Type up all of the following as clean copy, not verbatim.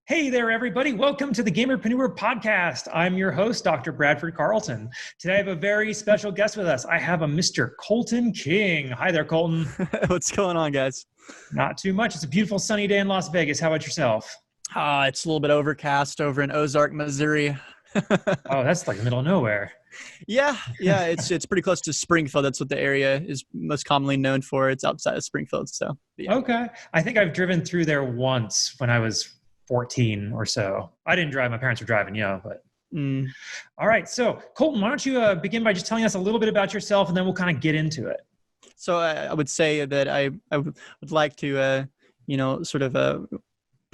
Hey there, everybody. Welcome to the Gamerpreneur Podcast. I'm your host, Dr. Bradford Carlton. Today, I have a very special guest with us. I have a Mr. Colton King. Hi there, Colton. What's going on, guys? Not too much. It's a beautiful sunny day in Las Vegas. How about yourself? It's a little bit overcast over in Ozark, Missouri. Oh, that's like the middle of nowhere. Yeah. It's pretty close to Springfield. That's what the area is most commonly known for. It's outside of Springfield. So, yeah. Okay. I think I've driven through there once when I was 14 or so. I didn't drive. My parents were driving, but. All right. So, Colton, why don't you begin by just telling us a little bit about yourself, and then we'll kind of get into it. So I would say that I would like to,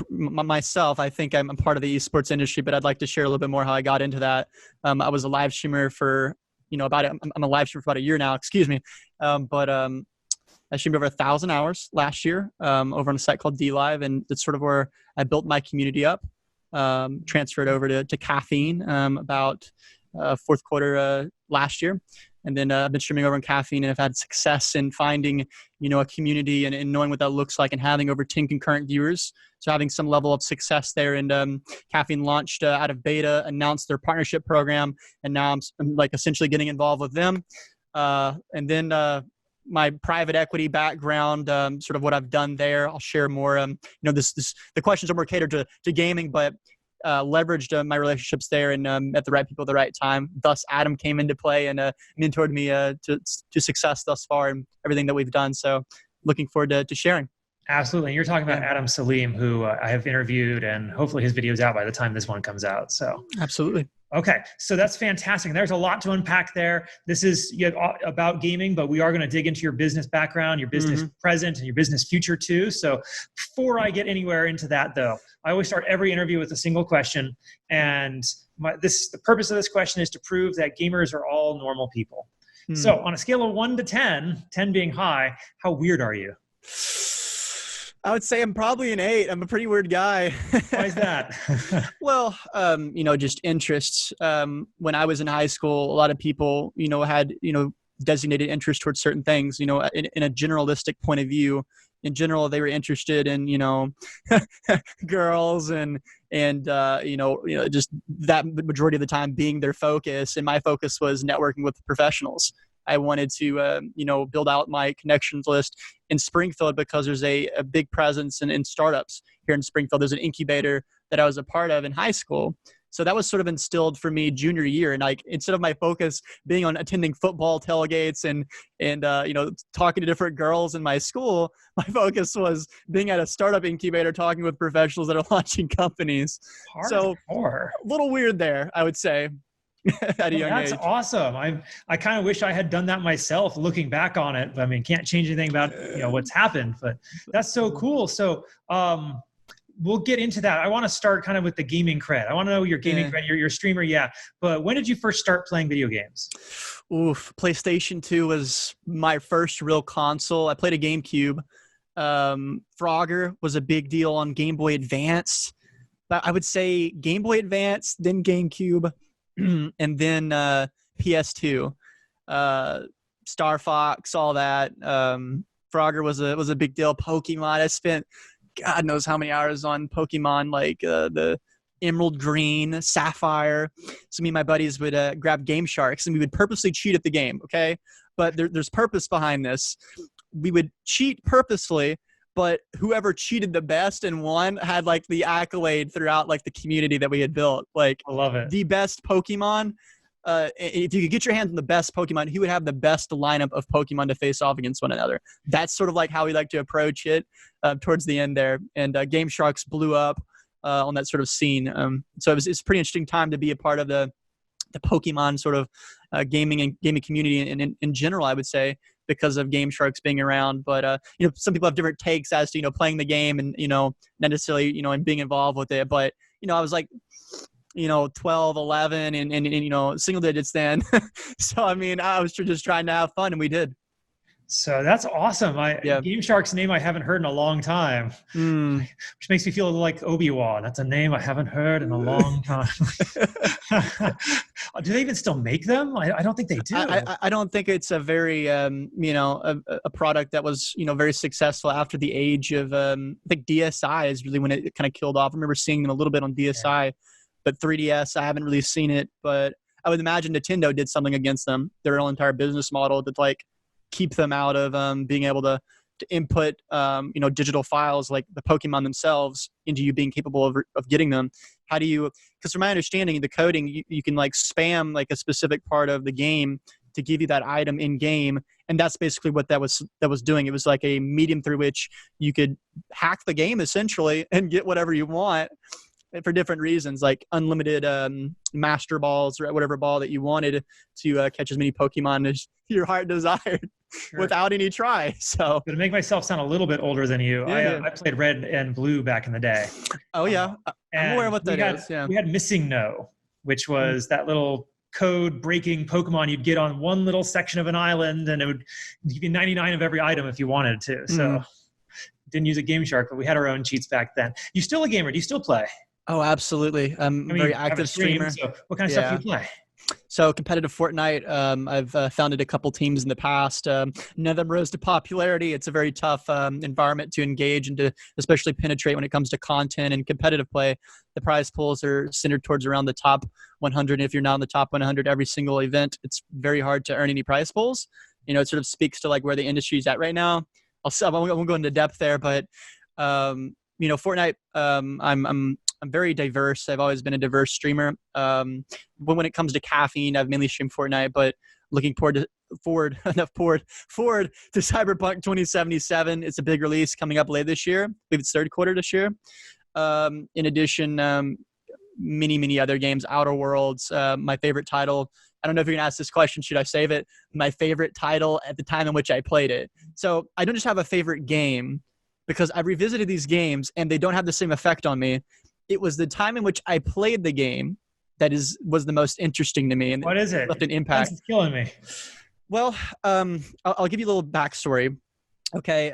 myself, I think I'm a part of the esports industry, but I'd like to share a little bit more how I got into that. I was a live streamer for, I'm a live streamer for about a year now, I streamed over 1,000 hours last year over on a site called DLive, and that's sort of where I built my community up, transferred over to Caffeine about fourth quarter last year. And then I've been streaming over on Caffeine, and I've had success in finding, a community and knowing what that looks like and having over 10 concurrent viewers. So having some level of success there. And Caffeine launched out of beta, announced their partnership program, and now I'm like essentially getting involved with them. And then my private equity background, sort of what I've done there. I'll share more. The questions are more catered to gaming, but leveraged my relationships there and met the right people at the right time. Thus, Adam came into play and mentored me to success thus far and everything that we've done. So looking forward to sharing. Absolutely. And you're talking about Adam Salim, who I have interviewed, and hopefully his video's out by the time this one comes out. So absolutely. Okay, so that's fantastic. There's a lot to unpack there. This is about gaming, but we are going to dig into your business background, your business present, and your business future too. So before I get anywhere into that, though, I always start every interview with a single question. And the purpose of this question is to prove that gamers are all normal people. So on a scale of 1 to 10, 10 being high, how weird are you? I would say I'm probably an 8. I'm a pretty weird guy. Why is that? Well, just interests. When I was in high school, a lot of people, had, designated interest towards certain things, in a generalistic point of view. In general, they were interested in, girls and just that majority of the time being their focus. And my focus was networking with professionals. I wanted to, build out my connections list in Springfield because there's a big presence in startups here in Springfield. There's an incubator that I was a part of in high school. So that was sort of instilled for me junior year. And instead of my focus being on attending football tailgates and talking to different girls in my school, my focus was being at a startup incubator, talking with professionals that are launching companies. So a little weird there, I would say. At a young age. That's awesome. I kind of wish I had done that myself looking back on it. But can't change anything about what's happened, but that's so cool. So we'll get into that. I want to start kind of with the gaming cred. I want to know your gaming cred. You're a streamer, but when did you first start playing video games? PlayStation 2 was my first real console. I played a GameCube. Frogger was a big deal on Game Boy Advance. But I would say Game Boy Advance, then GameCube, and then PS2, Star Fox, all that. Frogger was a big deal. Pokemon. I spent God knows how many hours on Pokemon, like the Emerald Green, Sapphire. So me and my buddies would grab Game Sharks, and we would purposely cheat at the game. Okay, but there's purpose behind this. We would cheat purposefully, but whoever cheated the best and won had like the accolade throughout like the community that we had built. Like, I love it. The best Pokemon. If you could get your hands on the best Pokemon, he would have the best lineup of Pokemon to face off against one another. That's sort of like how we like to approach it towards the end there. And Game Sharks blew up on that sort of scene. So it's a pretty interesting time to be a part of the Pokemon sort of gaming community in general, I would say, because of Game Sharks being around. But, some people have different takes as to, playing the game and, not necessarily, and being involved with it. But, I was like, 12, 11 and single digits then. So, I was just trying to have fun, and we did. So that's awesome. Yeah. Game Shark's name I haven't heard in a long time, which makes me feel a little like Obi-Wan. That's a name I haven't heard in a long time. Do they even still make them? I don't think they do. I don't think it's a very, a product that was, very successful after the age of, I think DSi is really when it kind of killed off. I remember seeing them a little bit on DSi, but 3DS, I haven't really seen it. But I would imagine Nintendo did something against them, their own entire business model to like keep them out of being able to input, digital files like the Pokemon themselves into you being capable of getting them. How do you, because from my understanding, the coding, you can like spam like a specific part of the game to give you that item in game. And that's basically what that was doing. It was like a medium through which you could hack the game essentially and get whatever you want for different reasons, like unlimited master balls or whatever ball that you wanted to catch as many Pokemon as your heart desired. Sure. Without any try. So to make myself sound a little bit older than you, I played Red and Blue back in the day. Oh yeah, I'm aware of what that is. Yeah, we had Missing No, which was that little code breaking Pokemon you'd get on one little section of an island, and it would give you 99 of every item if you wanted to. So didn't use a Game Shark, but we had our own cheats back then. You still a gamer? Do you still play? Oh, absolutely. I'm a very active streamer. So what kind of stuff do you play? So competitive Fortnite, I've founded a couple teams in the past. None of them rose to popularity. It's a very tough environment to engage and to especially penetrate when it comes to content and competitive play. The prize pools are centered towards around the top 100. If you're not in the top 100 every single event, it's very hard to earn any prize pools. It sort of speaks to like where the industry is at right now. I won't go into depth there, but Fortnite, I'm very diverse. I've always been a diverse streamer. But when it comes to Caffeine, I've mainly streamed Fortnite, but looking forward to Cyberpunk 2077. It's a big release coming up late this year. I believe it's third quarter this year. In addition, many other games. Outer Worlds, my favorite title. I don't know if you're going to ask this question. Should I save it? My favorite title at the time in which I played it. So I don't just have a favorite game because I've revisited these games and they don't have the same effect on me. It was the time in which I played the game that was the most interesting to me. And what is it? Left an impact. It's killing me. Well, I'll give you a little backstory. Okay.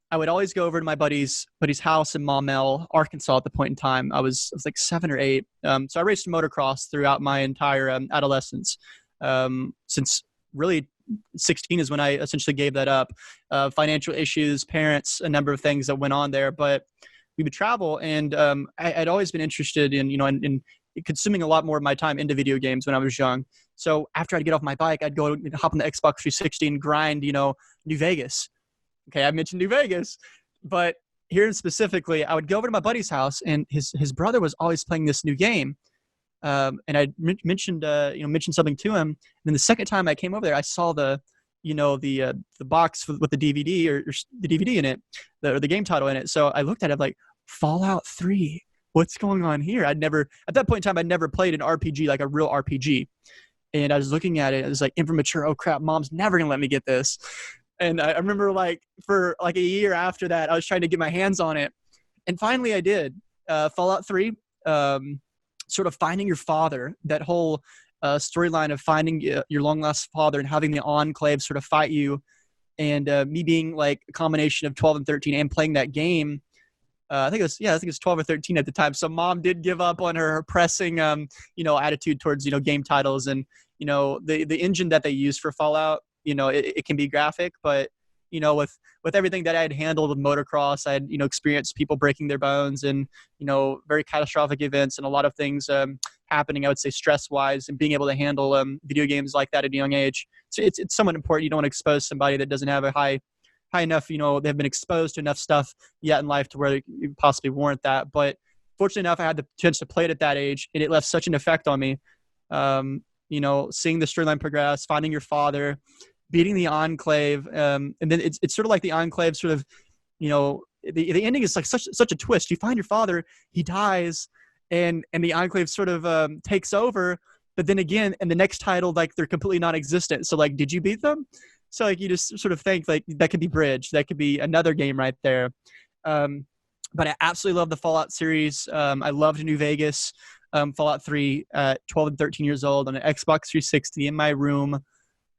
I would always go over to my buddy's house in Maumelle, Arkansas at the point in time. I was like 7 or 8. So I raced motocross throughout my entire adolescence. Since really 16 is when I essentially gave that up. Financial issues, parents, a number of things that went on there. But we would travel, and I'd always been interested in consuming a lot more of my time into video games when I was young. So after I'd get off my bike, I'd go and hop on the Xbox 360 and grind, New Vegas. Okay, I mentioned New Vegas, but here specifically, I would go over to my buddy's house, and his brother was always playing this new game. And I mentioned something to him. And then the second time I came over there, I saw the box with the DVD or the DVD in it, or the game title in it. So I looked at it like, Fallout 3. What's going on here? At that point in time, I'd never played an RPG, like a real RPG. And I was looking at it. It was like immature. Oh crap, mom's never going to let me get this. And I remember like for like a year after that, I was trying to get my hands on it. And finally I did. Fallout 3, sort of finding your father, that whole storyline of finding your long lost father and having the Enclave sort of fight you, and me being like a combination of 12 and 13 and playing that game. I think it was 12 or 13 at the time. So mom did give up on her pressing, attitude towards, game titles, and, the engine that they use for Fallout, it can be graphic, but, with everything that I had handled with motocross, I had, experienced people breaking their bones and, very catastrophic events and a lot of things happening, I would say, stress-wise, and being able to handle video games like that at a young age. So it's somewhat important. You don't want to expose somebody that doesn't have a high enough, they've been exposed to enough stuff yet in life to where you possibly warrant that. But fortunately enough, I had the chance to play it at that age, and it left such an effect on me. Seeing the storyline progress, finding your father, beating the Enclave, and then it's sort of like the Enclave sort of, the ending is like such a twist. You find your father, he dies, and the Enclave sort of takes over. But then again, in the next title, like they're completely non-existent. So like, did you beat them? So like you just sort of think like that could be bridged. That could be another game right there. But I absolutely love the Fallout series. I loved New Vegas, Fallout 3 at 12 and 13 years old on an Xbox 360 in my room.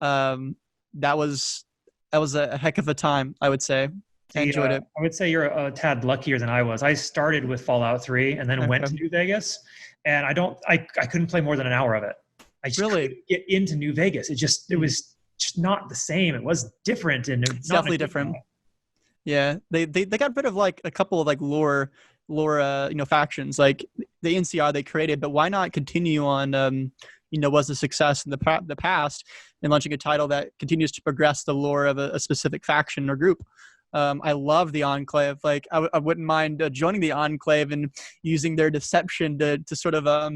That was that was a heck of a time, I would say. I enjoyed it. I would say you're a tad luckier than I was. I started with Fallout 3 and then went to New Vegas, and I couldn't play more than an hour of it. I just couldn't get into New Vegas. It was just not the same. It was different, and it's definitely different. Yeah, they got rid of like a couple of like lore factions, like the NCR they created, but why not continue on was a success in the past and launching a title that continues to progress the lore of a specific faction or group. I love the Enclave. Like I wouldn't mind joining the Enclave and using their deception to sort of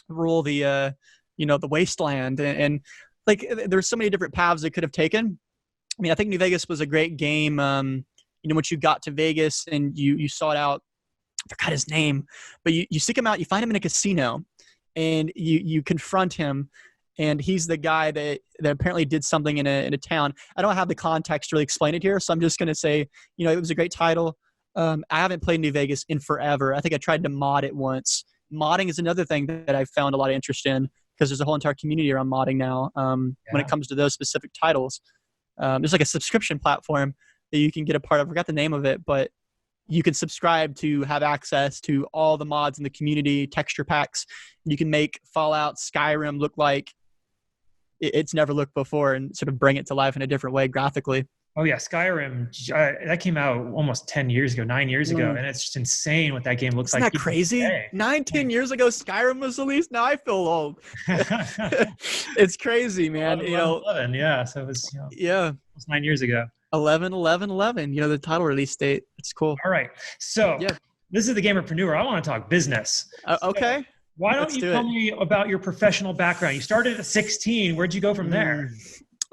rule the the wasteland, and like there's so many different paths it could have taken. I mean, I think New Vegas was a great game. Once you got to Vegas and you sought out, I forgot his name, but you seek him out, you find him in a casino, and you confront him. And he's the guy that apparently did something in a town. I don't have the context to really explain it here, so I'm just going to say, it was a great title. I haven't played New Vegas in forever. I think I tried to mod it once. Modding is another thing that I've found a lot of interest in, because there's a whole entire community around modding now when it comes to those specific titles. There's like a subscription platform that you can get a part of. I forgot the name of it, but you can subscribe to have access to all the mods in the community, texture packs. You can make Fallout, Skyrim look like it's never looked before and sort of bring it to life in a different way graphically. Oh yeah, Skyrim, that came out almost 10 years ago, 9 years ago, and it's just insane what that game looks like. Isn't that crazy? 10 years ago, Skyrim was released. Now I feel old. It's crazy, man. 11, yeah. So it was, almost 9 years ago. 11/11/11. The title release date. It's cool. All right. So this is the Gamerpreneur. I want to talk business. Okay. Why don't you tell me about your professional background? You started at 16. Where'd you go from there?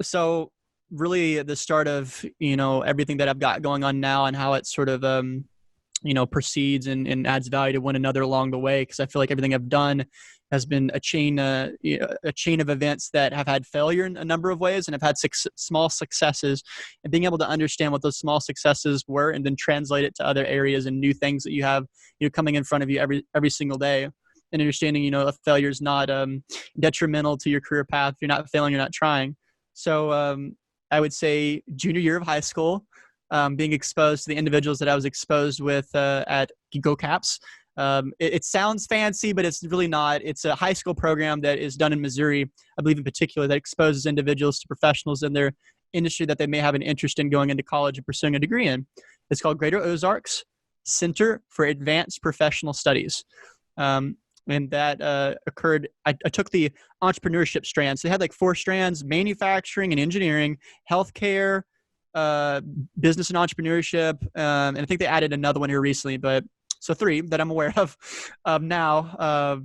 So really the start of, everything that I've got going on now and how it sort of, proceeds and adds value to one another along the way. Cause I feel like everything I've done has been a chain of events that have had failure in a number of ways and have had small successes, and being able to understand what those small successes were and then translate it to other areas and new things that you have, coming in front of you every single day. And understanding, a failure is not detrimental to your career path. If you're not failing, you're not trying. So I would say junior year of high school, being exposed to the individuals that I was exposed with at GoCaps. It sounds fancy, but it's really not. It's a high school program that is done in Missouri, I believe in particular, that exposes individuals to professionals in their industry that they may have an interest in going into college and pursuing a degree in. It's called Greater Ozarks Center for Advanced Professional Studies. And that occurred, I took the entrepreneurship strands. So they had like 4 strands: manufacturing and engineering, healthcare, business and entrepreneurship. And I think they added another one here recently, but so 3 that I'm aware of now.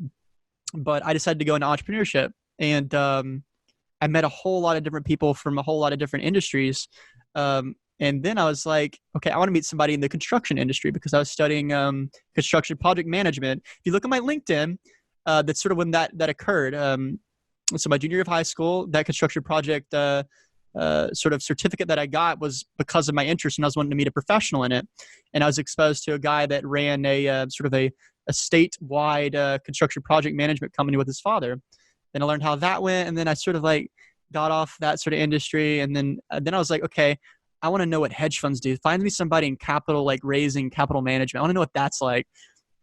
But I decided to go into entrepreneurship, and I met a whole lot of different people from a whole lot of different industries. And then I was like, okay, I want to meet somebody in the construction industry, because I was studying construction project management. If you look at my LinkedIn, that's sort of when that occurred. So my junior year of high school, that construction project sort of certificate that I got was because of my interest, and I was wanting to meet a professional in it. And I was exposed to a guy that ran a sort of a statewide construction project management company with his father. Then I learned how that went, and then I sort of like got off that sort of industry. And then I was like, okay, I want to know what hedge funds do. Find me somebody in capital, like raising capital management. I want to know what that's like.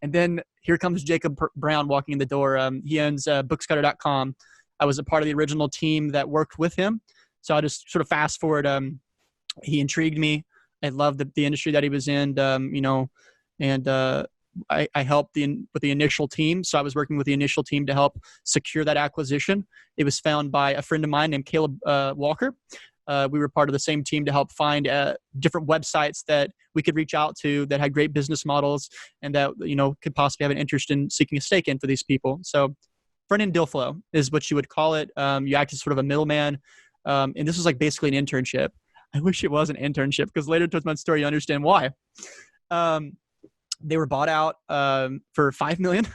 And then here comes Jacob Brown walking in the door. He owns bookscutter.com. I was a part of the original team that worked with him. So I just sort of fast forward. He intrigued me. I loved the industry that he was in, and I helped with the initial team. So I was working with the initial team to help secure that acquisition. It was found by a friend of mine named Caleb Walker. We were part of the same team to help find different websites that we could reach out to that had great business models and that, could possibly have an interest in seeking a stake in for these people. So front-end deal flow is what you would call it. You act as sort of a middleman. And this was like basically an internship. I wish it was an internship, because later towards my story, you understand why. They were bought out for $5 million.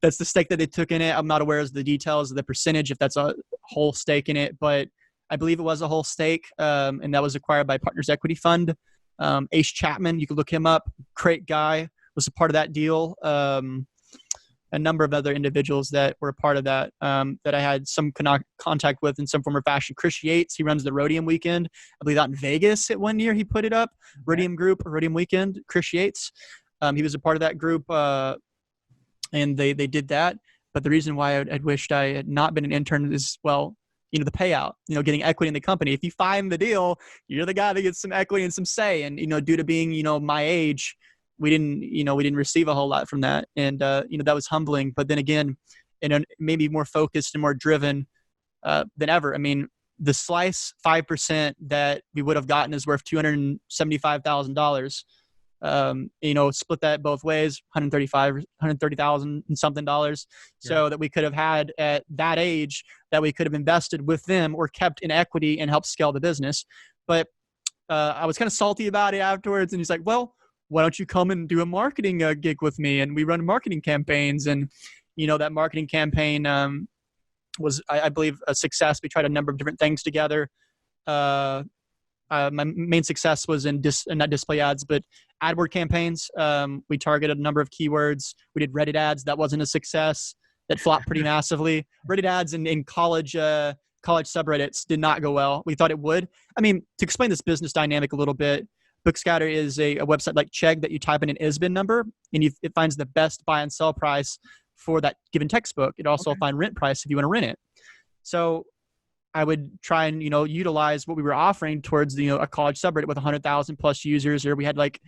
That's the stake that they took in it. I'm not aware of the details of the percentage, if that's a whole stake in it, but I believe it was a whole stake, and that was acquired by Partners Equity Fund. Ace Chapman, you can look him up. Great guy, was a part of that deal. a number of other individuals that were a part of that, that I had some contact with in some form or fashion. Chris Yates, he runs the Rhodium Weekend. I believe out in Vegas at one year he put it up. Okay. Rhodium Group, Rhodium Weekend, Chris Yates. He was a part of that group, and they did that. But the reason why I'd wished I had not been an intern is, well, the payout, getting equity in the company. If you find the deal, you're the guy that gets some equity and some say. And, due to being, my age, we didn't receive a whole lot from that. And, that was humbling. But then again, maybe more focused and more driven than ever. I mean, the slice 5% that we would have gotten is worth $275,000. Split that both ways, $130,000 and something dollars. So that we could have had at that age that we could have invested with them or kept in equity and helped scale the business. But I was kind of salty about it afterwards. And he's like, well, why don't you come and do a marketing gig with me? And we run marketing campaigns. And, that marketing campaign was, I believe, a success. We tried a number of different things together. My main success was in not display ads, but AdWord campaigns. We targeted a number of keywords. We did Reddit ads. That wasn't a success. That flopped pretty massively. Reddit ads in college subreddits did not go well. We thought it would. I mean, to explain this business dynamic a little bit, Bookscatter is a website like Chegg that you type in an ISBN number, and it finds the best buy and sell price for that given textbook. It also find rent price if you want to rent it. So I would try and, utilize what we were offering towards a college subreddit with 100,000 plus users, or we had like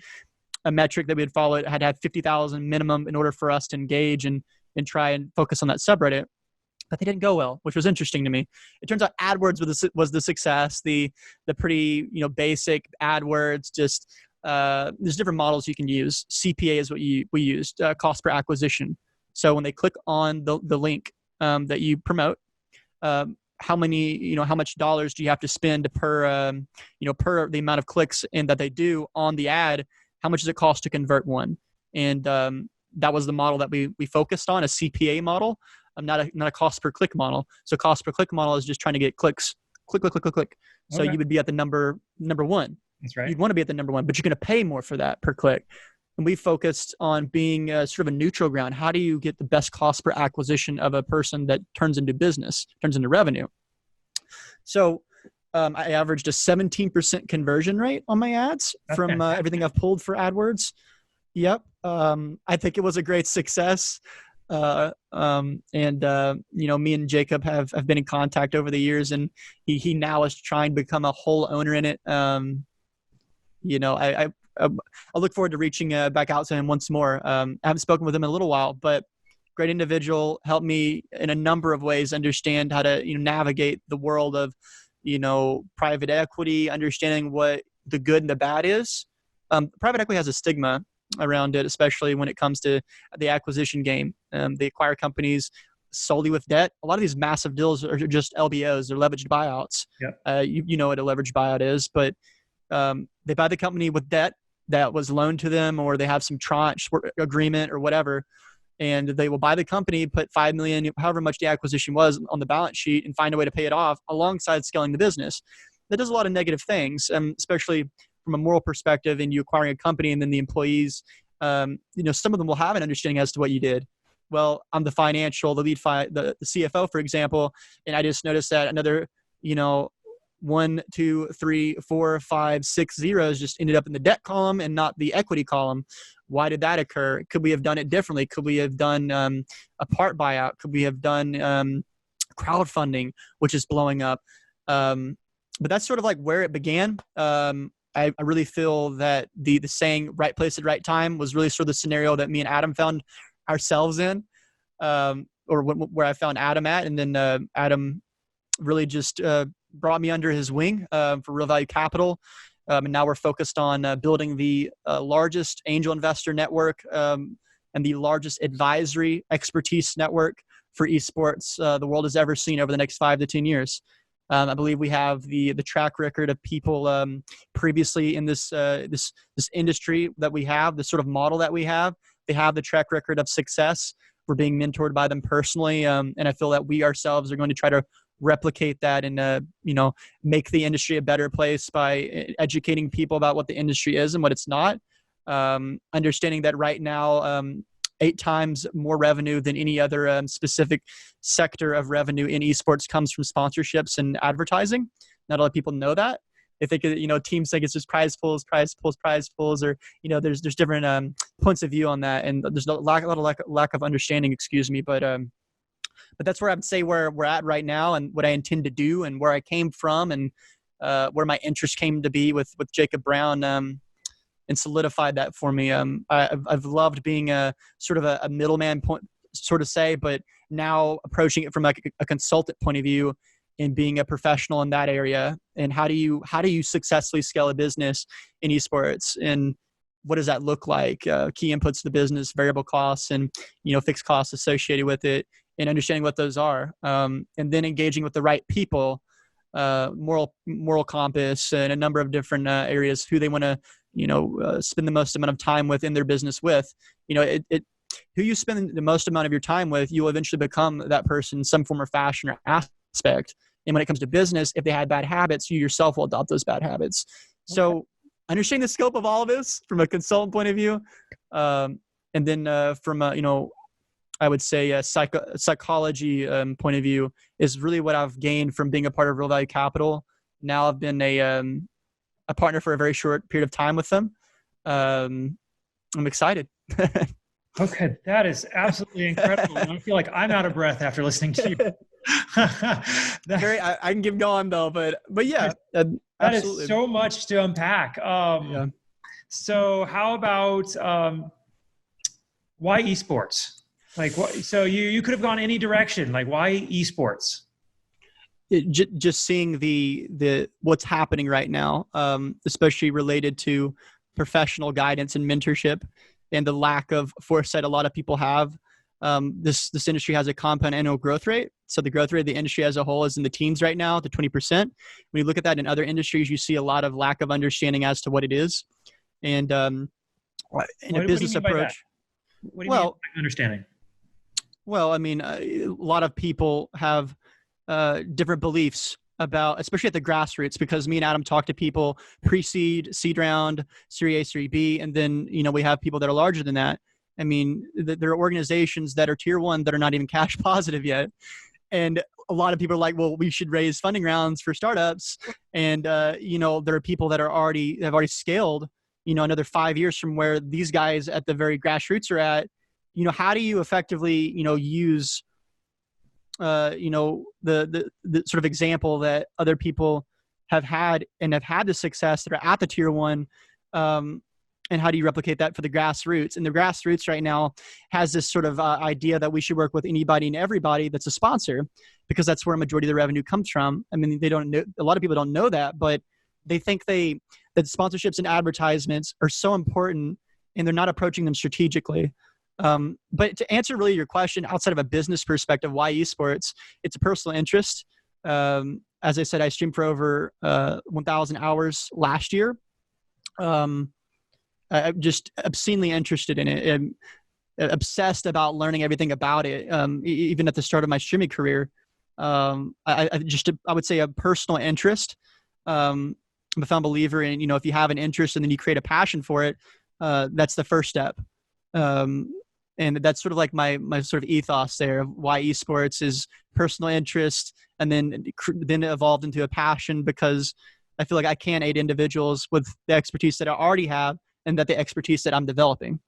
a metric that we would follow. It had to have 50,000 minimum in order for us to engage and try and focus on that subreddit. But they didn't go well, which was interesting to me. It turns out AdWords was the success, the pretty, basic AdWords, just there's different models you can use. CPA is what we used, cost per acquisition. So when they click on the link that you promote, how much dollars do you have to spend per the amount of clicks and that they do on the ad? How much does it cost to convert one? And that was the model that we focused on, a CPA model, not a cost per click model. So cost per click model is just trying to get clicks, click. So you would be at the number one. That's right. You'd want to be at the number one, but you're going to pay more for that per click. And we focused on being sort of a neutral ground. How do you get the best cost per acquisition of a person that turns into business, turns into revenue? So I averaged a 17% conversion rate on my ads from everything I've pulled for AdWords. Yep. I think it was a great success. Me and Jacob have been in contact over the years, and he now is trying to become a whole owner in it. I look forward to reaching back out to him once more. I haven't spoken with him in a little while, but great individual, helped me in a number of ways understand how to navigate the world of private equity, understanding what the good and the bad is. Private equity has a stigma around it, especially when it comes to the acquisition game. They acquire companies solely with debt. A lot of these massive deals are just LBOs, they're leveraged buyouts. Yep. You know what a leveraged buyout is, but they buy the company with debt that was loaned to them, or they have some tranche agreement or whatever, and they will buy the company, put $5 million, however much the acquisition was, on the balance sheet, and find a way to pay it off alongside scaling the business. That does a lot of negative things, especially from a moral perspective, and you acquiring a company and then the employees, some of them will have an understanding as to what you did. Well, I'm the the CFO, for example, and I just noticed that another, 1, 2, 3, 4, 5, 6 zeros just ended up in the debt column and not the equity column. Why did that occur? Could we have done it differently? Could we have done a part buyout? Could we have done crowdfunding, which is blowing up? But that's sort of like where it began. I really feel that the saying "right place at right time" was really sort of the scenario that me and Adam found ourselves in, or where I found Adam at, and then Adam really just brought me under his wing for Real Value Capital. And now we're focused on building the largest angel investor network and the largest advisory expertise network for esports the world has ever seen over the next 5 to 10 years. I believe we have the track record of people previously in this industry that we have, the sort of model that we have. They have the track record of success. We're being mentored by them personally, and I feel that we ourselves are going to try to replicate that and make the industry a better place by educating people about what the industry is and what it's not. Understanding that right now 8 times more revenue than any other specific sector of revenue in esports comes from sponsorships and advertising. Not a lot of people know that. They think, teams think it's just prize pools, or, there's different points of view on that. And there's a lot of lack of understanding, but that's where I would say where we're at right now, and what I intend to do, and where I came from, and where my interest came to be with Jacob Brown, and solidified that for me. I've loved being a sort of a middleman point, sort of say, but now approaching it from like a consultant point of view, and being a professional in that area. And how do you successfully scale a business in esports, and what does that look like? Key inputs to the business, variable costs, and fixed costs associated with it, and understanding what those are, and then engaging with the right people, moral compass, and a number of different areas who they want to spend the most amount of time with in their business with. Who you spend the most amount of your time with, you'll eventually become that person in some form or fashion or aspect. And when it comes to business, if they had bad habits, you yourself will adopt those bad habits. Okay. So understanding the scope of all of this from a consultant point of view, and then from a, I would say a psychology point of view, is really what I've gained from being a part of Real Value Capital. Now I've been a partner for a very short period of time with them. I'm excited. Okay, that is absolutely incredible. I feel like I'm out of breath after listening to you. I can keep going though, but yeah, that absolutely. Is so much to unpack. Yeah. So how about why esports? Like, what? So you could have gone any direction. Like, why esports? Just seeing the what's happening right now, especially related to professional guidance and mentorship, and the lack of foresight a lot of people have. This industry has a compound annual growth rate. So the growth rate of the industry as a whole is in the teens right now, to 20%. When you look at that in other industries, you see a lot of lack of understanding as to what it is. And in a business approach. What do you mean lack of understanding? Well, I mean, a lot of people have different beliefs about, especially at the grassroots, because me and Adam talk to people pre-seed, seed round, Series A, Series B, and then, we have people that are larger than that. I mean, there are organizations that are tier 1 that are not even cash positive yet. And a lot of people are like, well, we should raise funding rounds for startups. And, there are people that have already scaled, another 5 years from where these guys at the very grassroots are at. How do you effectively, use, the sort of example that other people have had the success that are at the tier 1, and how do you replicate that for the grassroots? And the grassroots right now has this sort of idea that we should work with anybody and everybody that's a sponsor, because that's where a majority of the revenue comes from. I mean, they don't know, a lot of people don't know that, but they think that sponsorships and advertisements are so important, and they're not approaching them strategically. But to answer really your question, outside of a business perspective, why esports? It's a personal interest. As I said, I streamed for over 1,000 hours last year. I'm just obscenely interested in it, and obsessed about learning everything about it. Even at the start of my streaming career, I would say a personal interest. I'm a firm believer in, if you have an interest and then you create a passion for it, that's the first step. And that's sort of like my sort of ethos there of why esports is personal interest, and then evolved into a passion, because I feel like I can aid individuals with the expertise that I already have, and that the expertise that I'm developing.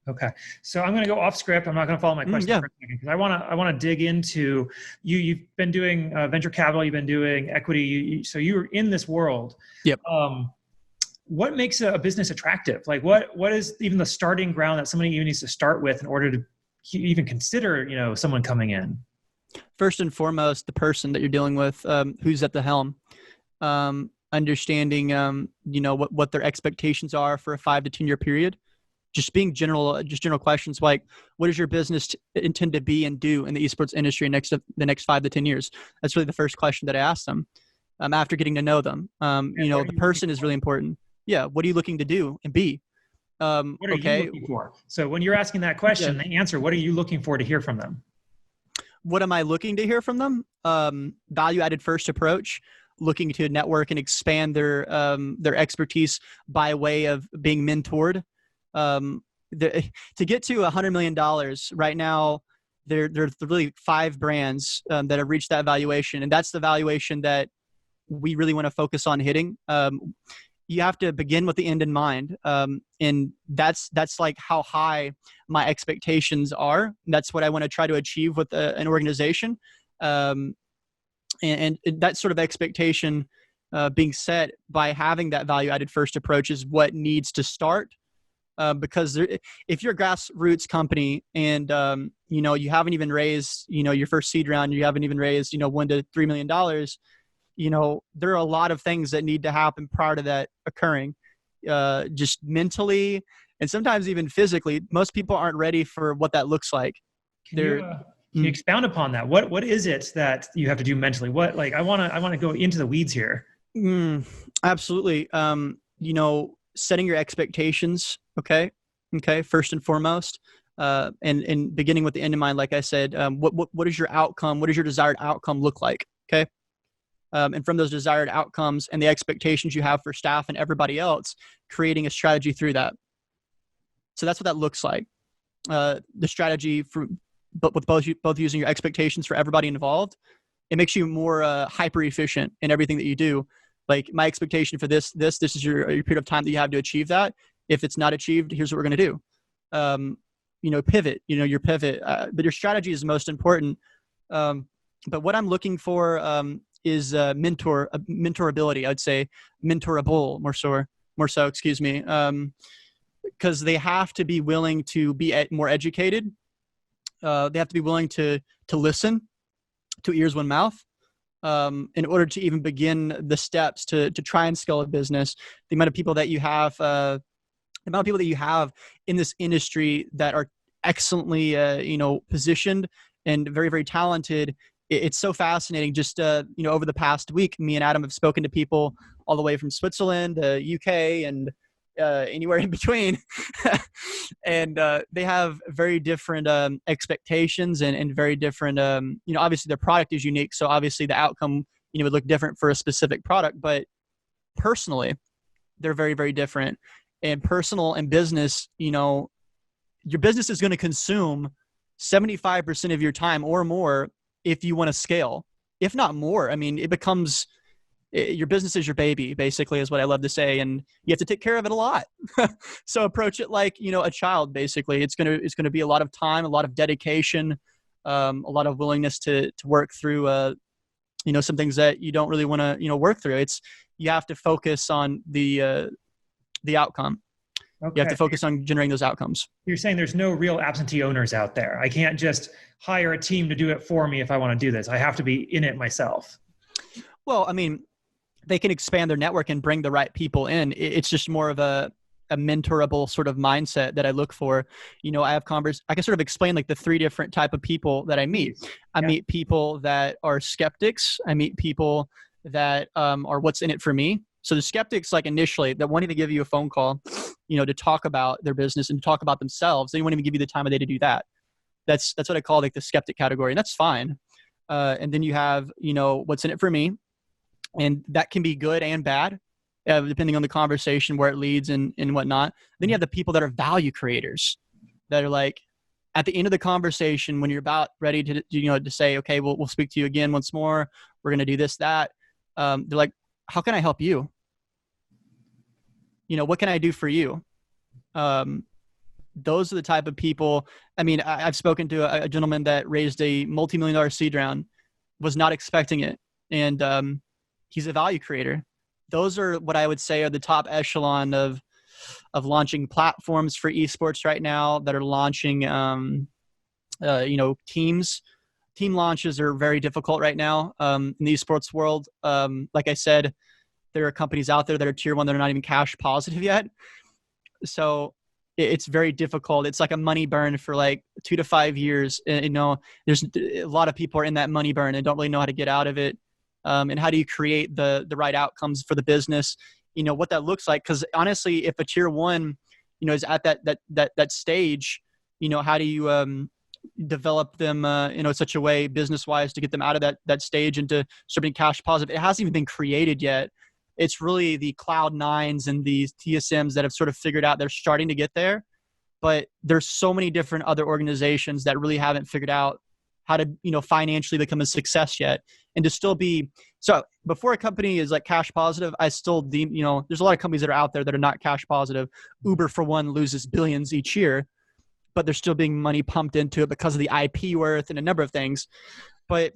Okay. So I'm going to go off script. I'm not going to follow my question for a second, because I want to dig into you've been doing venture capital, you've been doing equity. So you're in this world. Yep. What makes a business attractive? Like what is even the starting ground that somebody even needs to start with in order to even consider, someone coming in? First and foremost, the person that you're dealing with, who's at the helm. Understanding, what their expectations are for a 5 to 10 year period. Just being general questions like, what does your business intend to be and do in the esports industry the next 5 to 10 years? That's really the first question that I ask them. After getting to know them, the person is really important. Yeah. What are you looking to do and be? What are you looking for? So when you're asking that question, the answer, what are you looking for to hear from them? What am I looking to hear from them? Value-added first approach, looking to network and expand their expertise by way of being mentored. to get to $100 million right now, there's really 5 brands that have reached that valuation. And that's the valuation that we really want to focus on hitting. You have to begin with the end in mind. And that's like how high my expectations are. That's what I want to try to achieve with an organization. And that sort of expectation being set by having that value-added first approach is what needs to start. Because if you're a grassroots company and, you haven't even raised, your first seed round, you haven't even raised, $1 to $3 million, there are a lot of things that need to happen prior to that occurring, just mentally and sometimes even physically. Most people aren't ready for what that looks like. Can you expound upon that? What is it that you have to do mentally? I want to go into the weeds here. Absolutely. Setting your expectations. Okay. First and foremost, and beginning with the end in mind, like I said, what is your outcome? What does your desired outcome look like? Okay. And from those desired outcomes and the expectations you have for staff and everybody else, creating a strategy through that. So that's what that looks like. The strategy but with both using your expectations for everybody involved, it makes you more hyper efficient in everything that you do. Like my expectation for this is your period of time that you have to achieve that. If it's not achieved, here's what we're going to do. Pivot, your pivot, but your strategy is most important. But what I'm looking for is mentorability. I'd say mentorable more so, excuse me. Because they have to be willing to be more educated. They have to be willing to listen, to ears, one mouth. In order to even begin the steps to try and scale a business. The amount of people that you have, in this industry that are excellently, positioned and very, very talented. It's so fascinating. Just, over the past week, me and Adam have spoken to people all the way from Switzerland, UK, and anywhere in between. And they have very different expectations and very different, obviously their product is unique. So obviously the outcome, would look different for a specific product, but personally, they're very, very different. And personal and business, your business is going to consume 75% of your time or more if you want to scale, if not more. I mean, your business is your baby, basically, is what I love to say. And you have to take care of it a lot. So approach it like, a child, basically. It's going to be a lot of time, a lot of dedication, a lot of willingness to work through, some things that you don't really want to, work through. You have to focus on the outcome. Okay. You have to focus on generating those outcomes. You're saying there's no real absentee owners out there. I can't just hire a team to do it for me if I want to do this. I have to be in it myself. Well, I mean, they can expand their network and bring the right people in. It's just more of a mentorable sort of mindset that I look for. I can sort of explain like the 3 different type of people that I meet. I meet people that are skeptics. I meet people that are what's in it for me. So the skeptics, like initially, that wanting to give you a phone call, to talk about their business and to talk about themselves, they won't even give you the time of day to do that. That's what I call like the skeptic category, and that's fine. And then you have, what's in it for me, and that can be good and bad, depending on the conversation, where it leads and whatnot. Then you have the people that are value creators, that are like, at the end of the conversation, when you're about ready to, to say, okay, we'll speak to you again once more. We're going to do this, that. They're like, how can I help you? What can I do for you? Those are the type of people. I mean, I've spoken to a gentleman that raised a multi-million-dollar seed round, was not expecting it. And he's a value creator. Those are what I would say are the top echelon of launching platforms for esports right now, that are launching, teams. Team launches are very difficult right now in the esports world. Like I said, there are companies out there that are tier 1 that are not even cash positive yet. So it's very difficult. It's like a money burn for like 2 to 5 years. And, there's a lot of people are in that money burn and don't really know how to get out of it. And how do you create the right outcomes for the business? What that looks like. Because honestly, if a tier 1, is at that stage, how do you develop them, in such a way business-wise to get them out of that stage into start being cash positive? It hasn't even been created yet. It's really the Cloud9s and these TSMs that have sort of figured out they're starting to get there. but there's so many different other organizations that really haven't figured out how to, financially become a success yet. And to still be, so before a company is like cash positive, I still deem, there's a lot of companies that are out there that are not cash positive. Uber, for one, loses billions each year, but there's still being money pumped into it because of the IP worth and a number of things. But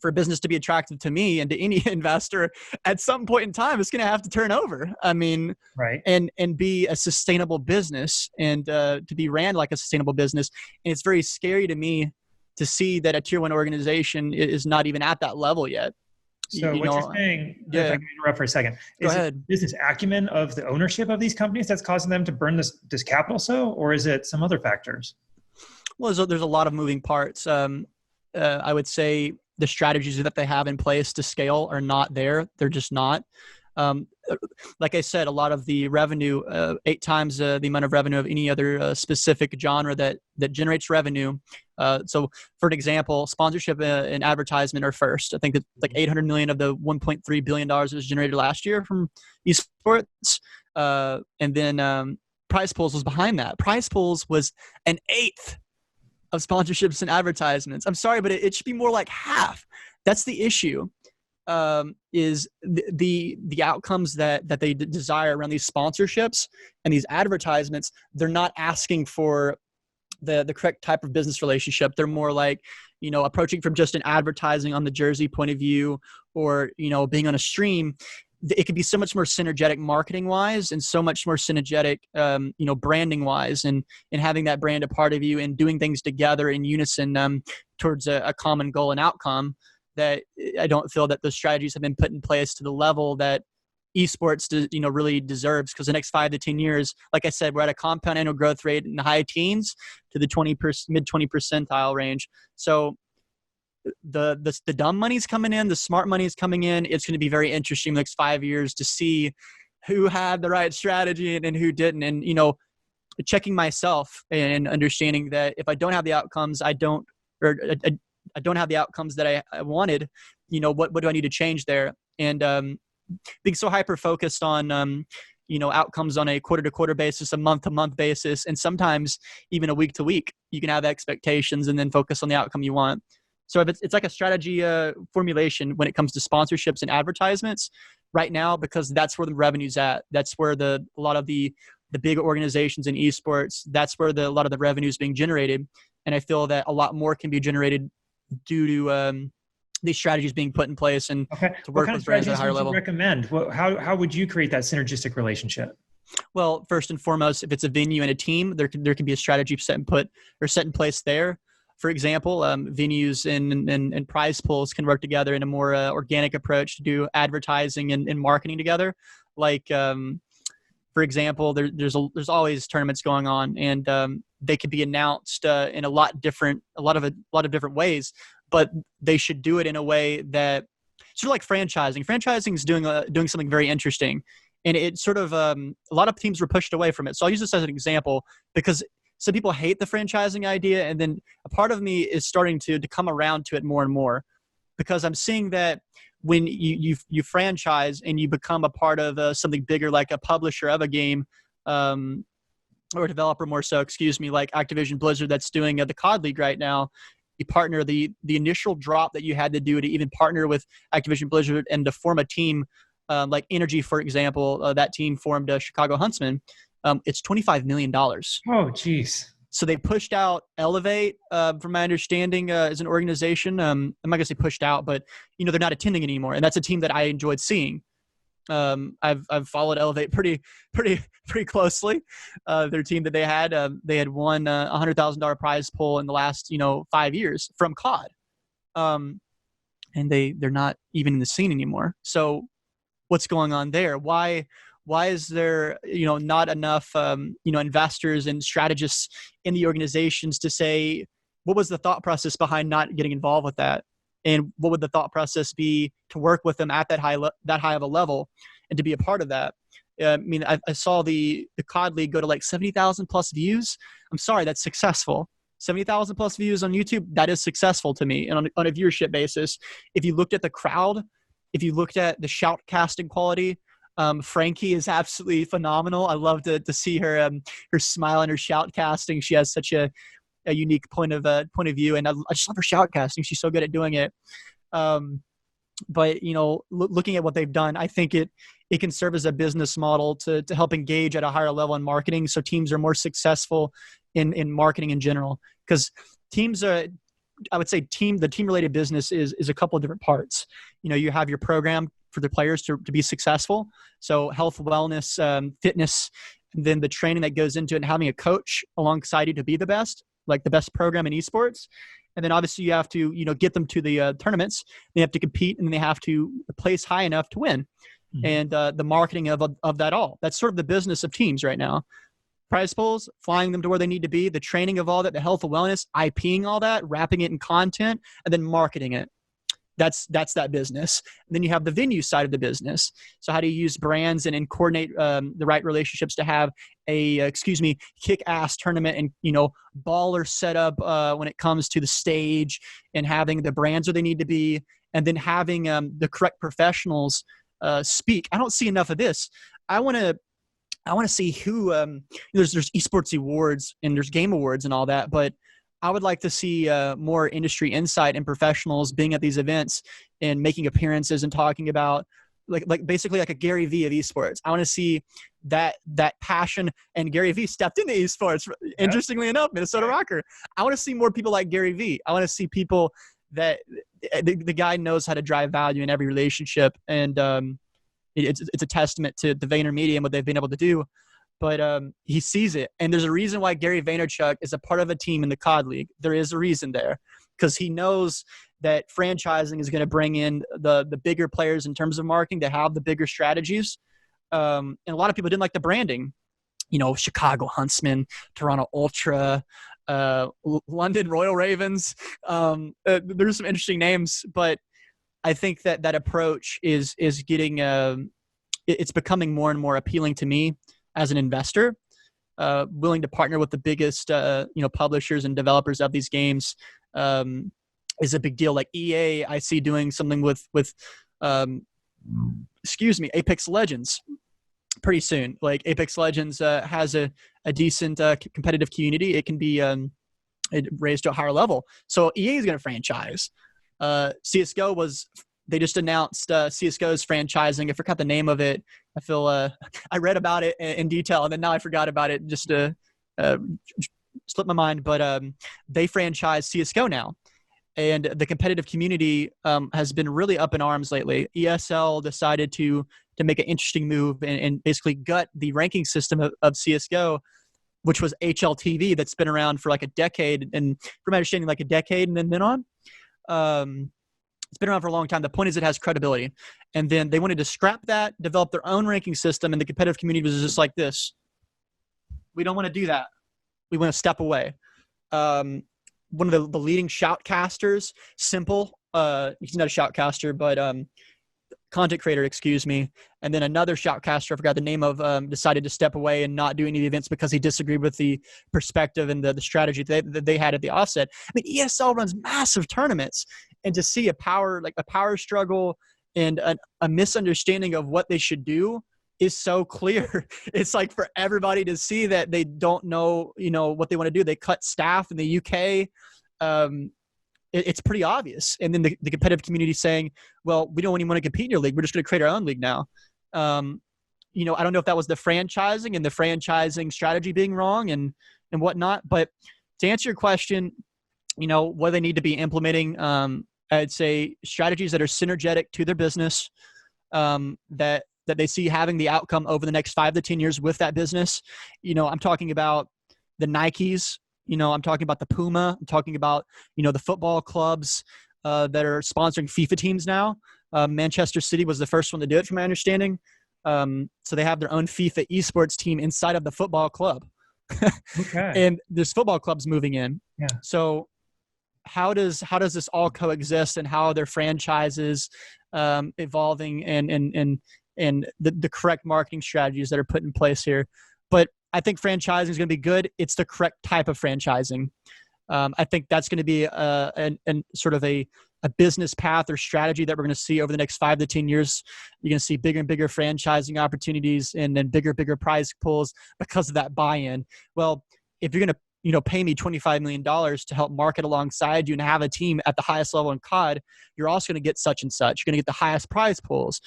for a business to be attractive to me and to any investor, at some point in time, it's going to have to turn over. I mean, right. And be a sustainable business, and to be ran like a sustainable business. And it's very scary to me to see that a tier 1 organization is not even at that level yet. So what you're saying, if I can interrupt for a second, is it business acumen of the ownership of these companies that's causing them to burn this capital or is it some other factors? Well, there's a lot of moving parts. I would say the strategies that they have in place to scale are not there. They're just not. Like I said, a lot of the revenue, 8 times the amount of revenue of any other specific genre that generates revenue. So for an example, sponsorship and advertisement are first. I think that like 800 million of the $1.3 billion that was generated last year from esports. And then prize pools was behind that. Prize pools was an 1/8 of sponsorships and advertisements. I'm sorry, but it should be more like half. That's the issue. Is the outcomes that they desire around these sponsorships and these advertisements. They're not asking for the correct type of business relationship. They're more like, approaching from just an advertising on the jersey point of view, or, being on a stream. It could be so much more synergetic marketing wise, and so much more synergetic, branding wise, and having that brand a part of you and doing things together in unison towards a common goal and outcome, that I don't feel that the strategies have been put in place to the level that esports really deserves. Because the next 5 to 10 years, like I said, we're at a compound annual growth rate in the high teens to the mid 20 percentile range. So the dumb money's coming in, the smart money is coming in. It's going to be very interesting the next 5 years to see who had the right strategy and who didn't. And, checking myself and understanding that if I don't have the outcomes, I don't have the outcomes that I wanted, what do I need to change there? And being so hyper-focused on, outcomes on a quarter-to-quarter basis, a month-to-month basis, and sometimes even a week-to-week, you can have expectations and then focus on the outcome you want. So if it's like a strategy formulation when it comes to sponsorships and advertisements right now, because that's where the revenue's at. That's where a lot of the big organizations in esports, that's where a lot of the revenue is being generated. And I feel that a lot more can be generated due to these strategies being put in place and to work with brands at a higher level. What kind of strategies would you recommend? How would you create that synergistic relationship? Well, first and foremost, if it's a venue and a team, there can be a strategy set in place there. For example, venues and prize pools can work together in a more organic approach to do advertising and marketing together. Like, for example, there's always tournaments going on, and they could be announced in a lot of different ways. But they should do it in a way that sort of like franchising. Franchising is doing something very interesting, and it sort of a lot of teams were pushed away from it. So I'll use this as an example because some people hate the franchising idea, and then a part of me is starting to come around to it more and more, because I'm seeing that when you franchise and you become a part of something bigger, like a publisher of a game, or a developer more so, like Activision Blizzard that's doing the COD League right now. You partner the initial drop that you had to do to even partner with Activision Blizzard and to form a team, like Energy, for example, that team formed Chicago Huntsmen. It's $25 million. Oh, geez. So they pushed out Elevate, from my understanding, as an organization. I'm not going to say pushed out, but they're not attending anymore, and that's a team that I enjoyed seeing. I've followed Elevate pretty closely. Their team that they had won $100,000 prize pool in the last 5 years from COD, and they're not even in the scene anymore. So what's going on there? Why is there not enough investors and strategists in the organizations to say what was the thought process behind not getting involved with that? And what would the thought process be to work with them at that high of a level and to be a part of that? I saw the COD League go to like 70,000 plus views. I'm sorry, that's successful. 70,000 plus views on YouTube, that is successful to me. And on a viewership basis, if you looked at the crowd, if you looked at the shout casting quality, Frankie is absolutely phenomenal. I love to see her her smile and her shoutcasting. She has such a unique point of view, and I just love her shoutcasting. She's so good at doing it. But looking at what they've done, I think it can serve as a business model to help engage at a higher level in marketing, so teams are more successful in marketing in general. Because teams are, I would say, the team related business is a couple of different parts. You have your program for the players to be successful, so health, wellness, fitness, and then the training that goes into it, and having a coach alongside you to be the best, like the best program in esports. And then obviously you have to, get them to the tournaments. They have to compete, and they have to place high enough to win. Mm-hmm. And the marketing of that all. That's sort of the business of teams right now. Prize pools, flying them to where they need to be, the training of all that, the health and wellness, IPing all that, wrapping it in content, and then marketing it. That's that business. And then you have the venue side of the business. So how do you use brands and coordinate the right relationships to have a kick-ass tournament, and baller setup when it comes to the stage, and having the brands where they need to be, and then having the correct professionals speak. I don't see enough of this. I want to see who there's esports awards and there's game awards and all that, but I would like to see more industry insight and professionals being at these events and making appearances and talking about like basically like a Gary Vee of esports. I want to see that passion. And Gary Vee stepped into esports, interestingly enough, Minnesota Rocker. I want to see more people like Gary Vee. I want to see people that the guy knows how to drive value in every relationship. And it's a testament to the VaynerMedia and what they've been able to do. But he sees it. And there's a reason why Gary Vaynerchuk is a part of a team in the COD League. There is a reason there, because he knows that franchising is going to bring in the bigger players in terms of marketing to have the bigger strategies. And a lot of people didn't like the branding. Chicago Huntsman, Toronto Ultra, London Royal Ravens. There's some interesting names, but I think that approach is getting it's becoming more and more appealing to me as an investor, willing to partner with the biggest publishers and developers of these games is a big deal. Like EA, I see doing something with Apex Legends pretty soon. Like Apex Legends has a decent competitive community. It can be raised to a higher level. So EA is going to franchise. CSGO they just announced CSGO's franchising. I forgot the name of it. I feel I read about it in detail, and then now I forgot about it. Just slipped my mind. But they franchise CSGO now, and the competitive community has been really up in arms lately. ESL decided to make an interesting move and basically gut the ranking system of CSGO, which was HLTV, that's been around for like a decade, and from my understanding, like a decade and then on. It's been around for a long time. The point is it has credibility. And then they wanted to scrap that, develop their own ranking system, and the competitive community was just like this. We don't want to do that. We want to step away. One of the leading shoutcasters, Simple, he's not a shoutcaster, but content creator, and then another shoutcaster, I forgot the name of, decided to step away and not do any of the events because he disagreed with the perspective and the strategy that they had at the offset. I mean, ESL runs massive tournaments, and to see a power struggle and a misunderstanding of what they should do is so clear. It's like for everybody to see that they don't know, what they want to do. They cut staff in the UK. It's pretty obvious. And then the competitive community saying, well, we don't even want to compete in your league. We're just going to create our own league now. I don't know if that was the franchising and the franchising strategy being wrong and whatnot. But to answer your question, what they need to be implementing, I'd say strategies that are synergetic to their business, that they see having the outcome over the next 5 to 10 years with that business. I'm talking about the Nikes. I'm talking about the Puma. I'm talking about, the football clubs that are sponsoring FIFA teams now. Manchester City was the first one to do it, from my understanding. So they have their own FIFA esports team inside of the football club. Okay. And there's football clubs moving in. Yeah. So how does this all coexist, and how are their franchises evolving and the correct marketing strategies that are put in place here? But I think franchising is going to be good. It's the correct type of franchising. I think that's going to be sort of a a business path or strategy that we're going to see over the next 5 to 10 years. You're going to see bigger and bigger franchising opportunities and then bigger prize pools because of that buy-in. Well, if you're going to pay me $25 million to help market alongside you and have a team at the highest level in COD, you're also going to get such and such. You're going to get the highest prize pools.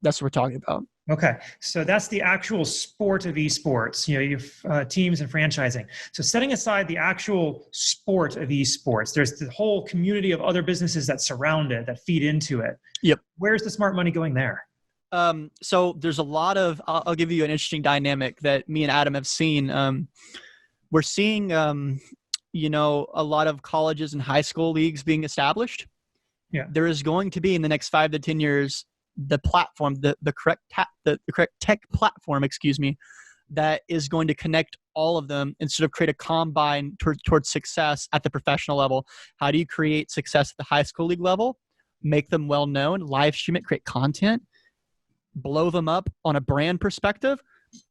That's what we're talking about. Okay. So that's the actual sport of esports, you have teams and franchising. So setting aside the actual sport of esports, there's the whole community of other businesses that surround it, that feed into it. Yep. Where's the smart money going there? So there's a lot of, I'll give you an interesting dynamic that me and Adam have seen. We're seeing, a lot of colleges and high school leagues being established. Yeah. There is going to be in the next 5 to 10 years, the platform, the correct tech platform, that is going to connect all of them and sort of create a combine towards success at the professional level. How do you create success at the high school league level? Make them well known, live stream it, create content, blow them up on a brand perspective,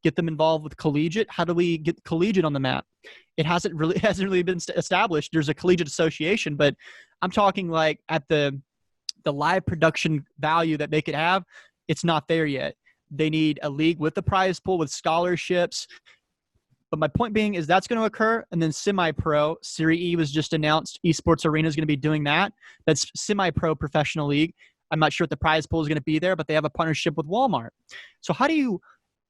get them involved with collegiate. How do we get collegiate on the map? It hasn't really been established. There's a collegiate association, but I'm talking like at the live production value that they could have, it's not there yet. They need a league with the prize pool, with scholarships. But my point being is that's going to occur. And then semi-pro, Serie E was just announced. Esports Arena is going to be doing that. That's semi-pro professional league. I'm not sure if the prize pool is going to be there, but they have a partnership with Walmart. So how do you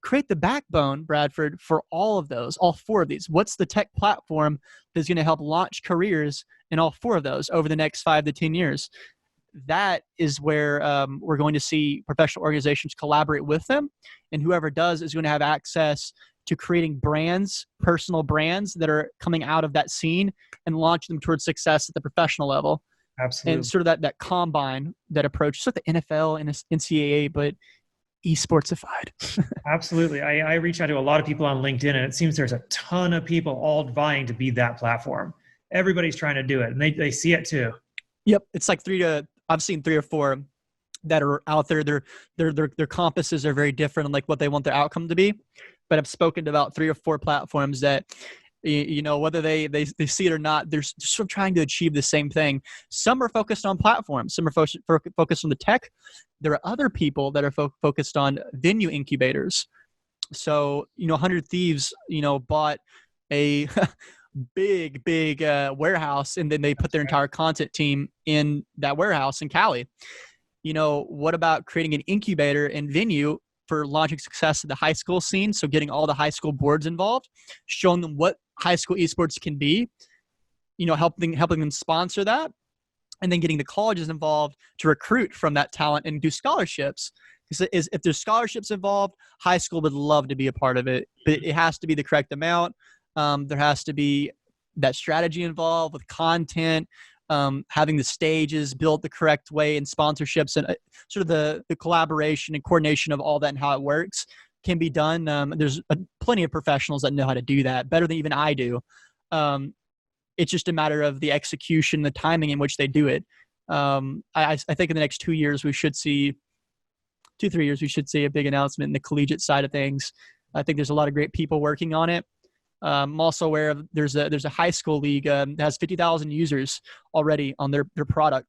create the backbone, Bradford, for all of those, all 4 of these? What's the tech platform that's going to help launch careers in all 4 of those over the next 5 to 10 years? That is where we're going to see professional organizations collaborate with them. And whoever does is going to have access to creating brands, personal brands that are coming out of that scene and launch them towards success at the professional level. Absolutely. And sort of that combine, that approach, sort of the NFL and NCAA, but esportsified. Absolutely. I reach out to a lot of people on LinkedIn, and it seems there's a ton of people all vying to be that platform. Everybody's trying to do it, and they see it too. Yep. It's like I've seen 3 or 4 that are out there. Their compasses are very different on like what they want their outcome to be. But I've spoken to about 3 or 4 platforms that, whether they see it or not, they're sort of trying to achieve the same thing. Some are focused on platforms. Some are focused on the tech. There are other people that are focused on venue incubators. So, 100 Thieves, bought a big warehouse, and then they put their entire content team in that warehouse in Cali. What about creating an incubator and venue for launching success at the high school scene? So getting all the high school boards involved, showing them what high school esports can be, helping them sponsor that, and then getting the colleges involved to recruit from that talent and do scholarships. Because if there's scholarships involved, high school would love to be a part of it, but it has to be the correct amount. There has to be that strategy involved with content, having the stages built the correct way, and sponsorships, and sort of the collaboration and coordination of all that and how it works can be done. There's plenty of professionals that know how to do that better than even I do. It's just a matter of the execution, the timing in which they do it. I think in the next 2 years, we should see 2-3 years, we should see a big announcement in the collegiate side of things. I think there's a lot of great people working on it. I'm also aware of there's a high school league that has 50,000 users already on their product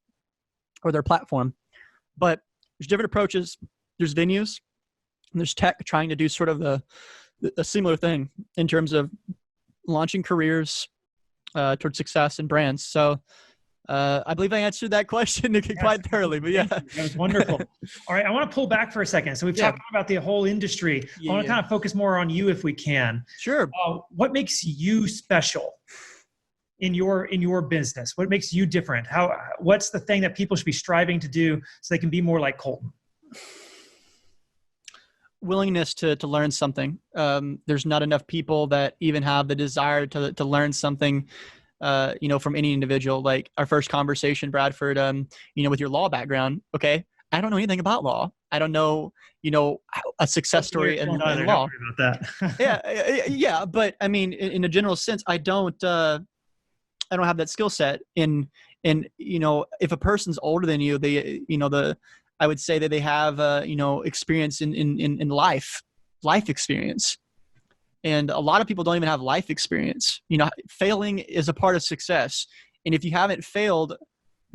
or their platform. But there's different approaches. There's venues, and there's tech trying to do sort of a similar thing in terms of launching careers towards success and brands. So I believe I answered that question quite thoroughly, but yeah. That was wonderful. All right. I want to pull back for a second. So we've talked about the whole industry. I want to kind of focus more on you if we can. Sure. What makes you special in your business? What makes you different? What's the thing that people should be striving to do so they can be more like Colton? Willingness to learn something. There's not enough people that even have the desire to learn something from any individual. Like our first conversation, Bradford, with your law background. Okay. I don't know anything about law. I don't know, a success story in law. About that. Yeah. But I mean, in a general sense, I don't have that skill set if a person's older than you, I would say that they have, experience in life experience. And a lot of people don't even have life experience. Failing is a part of success. And if you haven't failed,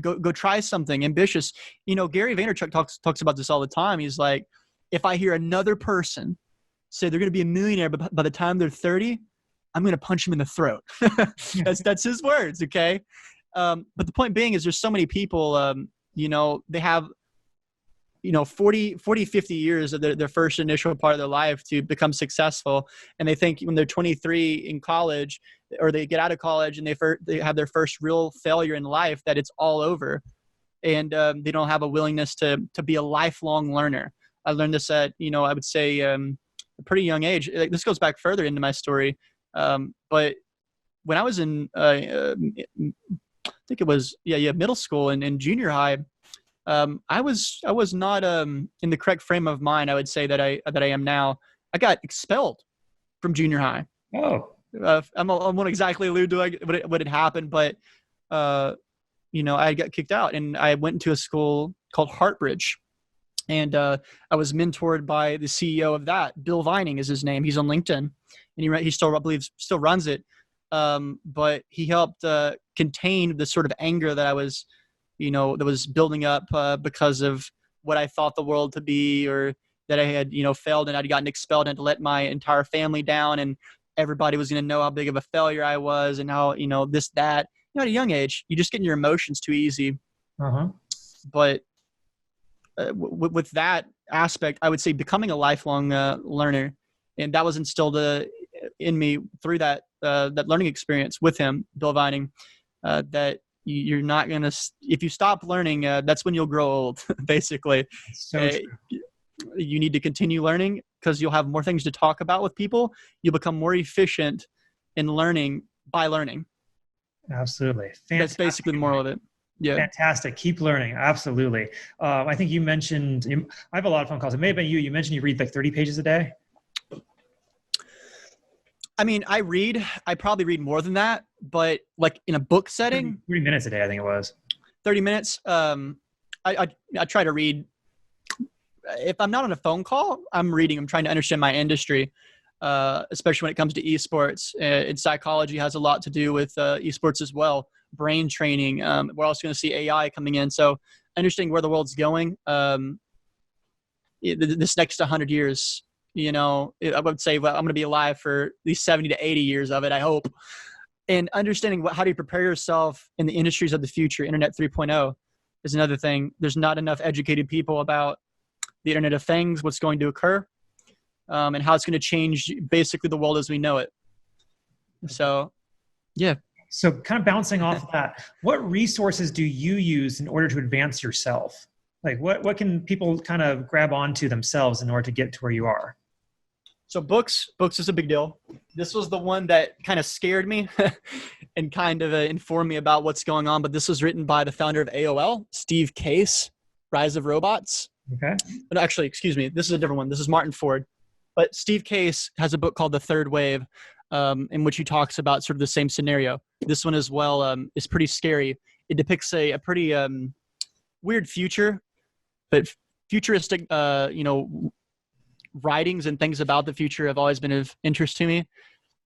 Go try something ambitious. Gary Vaynerchuk talks about this all the time. He's like, if I hear another person say they're going to be a millionaire by the time they're 30, I'm going to punch him in the throat. That's his words. Okay. But the point being is there's so many people, they have, 40, 50 years of their first initial part of their life to become successful. And they think when they're 23 in college, or they get out of college and they have their first real failure in life, that it's all over. And they don't have a willingness to be a lifelong learner. I learned this at, I would say a pretty young age. This goes back further into my story. But when I was in, I think it was, middle school and junior high, I was not in the correct frame of mind. I would say that I am now. I got expelled from junior high. Oh, I won't exactly allude to what had happened, but I got kicked out, and I went into a school called Hartbridge, and I was mentored by the CEO of that. Bill Vining is his name. He's on LinkedIn, and he still, I believe, still runs it. But he helped contain the sort of anger that I was, that was building up because of what I thought the world to be, or that I had, failed and I'd gotten expelled and had to let my entire family down, and everybody was going to know how big of a failure I was and how, this, that. At a young age, you just get in your emotions too easy. Uh-huh. But with that aspect, I would say becoming a lifelong learner, and that was instilled in me through that learning experience with him, Bill Vining, that you're not going to, if you stop learning, that's when you'll grow old, basically. So true. You need to continue learning because you'll have more things to talk about with people. You'll become more efficient in learning by learning. Absolutely. Fantastic. That's basically the moral of it. Yeah. Fantastic. Keep learning. Absolutely. I think you mentioned, I have a lot of phone calls. It may have been you. You mentioned you read like 30 pages a day. I mean, I probably read more than that, but like in a book setting, 30 minutes a day, I think it was 30 minutes. I try to read. If I'm not on a phone call, I'm reading. I'm trying to understand my industry, especially when it comes to esports. And psychology has a lot to do with esports as well. Brain training. We're also going to see AI coming in. So understanding where the world's going, this next 100 years, I would say, well, I'm going to be alive for at least 70 to 80 years of it, I hope. And understanding how do you prepare yourself in the industries of the future. Internet 3.0 is another thing. There's not enough educated people about the Internet of Things, what's going to occur, and how it's going to change basically the world as we know it. So, yeah. So kind of bouncing off of that, what resources do you use in order to advance yourself? Like what can people kind of grab onto themselves in order to get to where you are? So books is a big deal. This was the one that kind of scared me and kind of informed me about what's going on. But this was written by the founder of AOL, Steve Case, Rise of Robots. Okay. But actually, excuse me, this is a different one. This is Martin Ford. But Steve Case has a book called The Third Wave, in which he talks about sort of the same scenario. This one as well is pretty scary. It depicts a pretty weird future, but futuristic, writings and things about the future have always been of interest to me.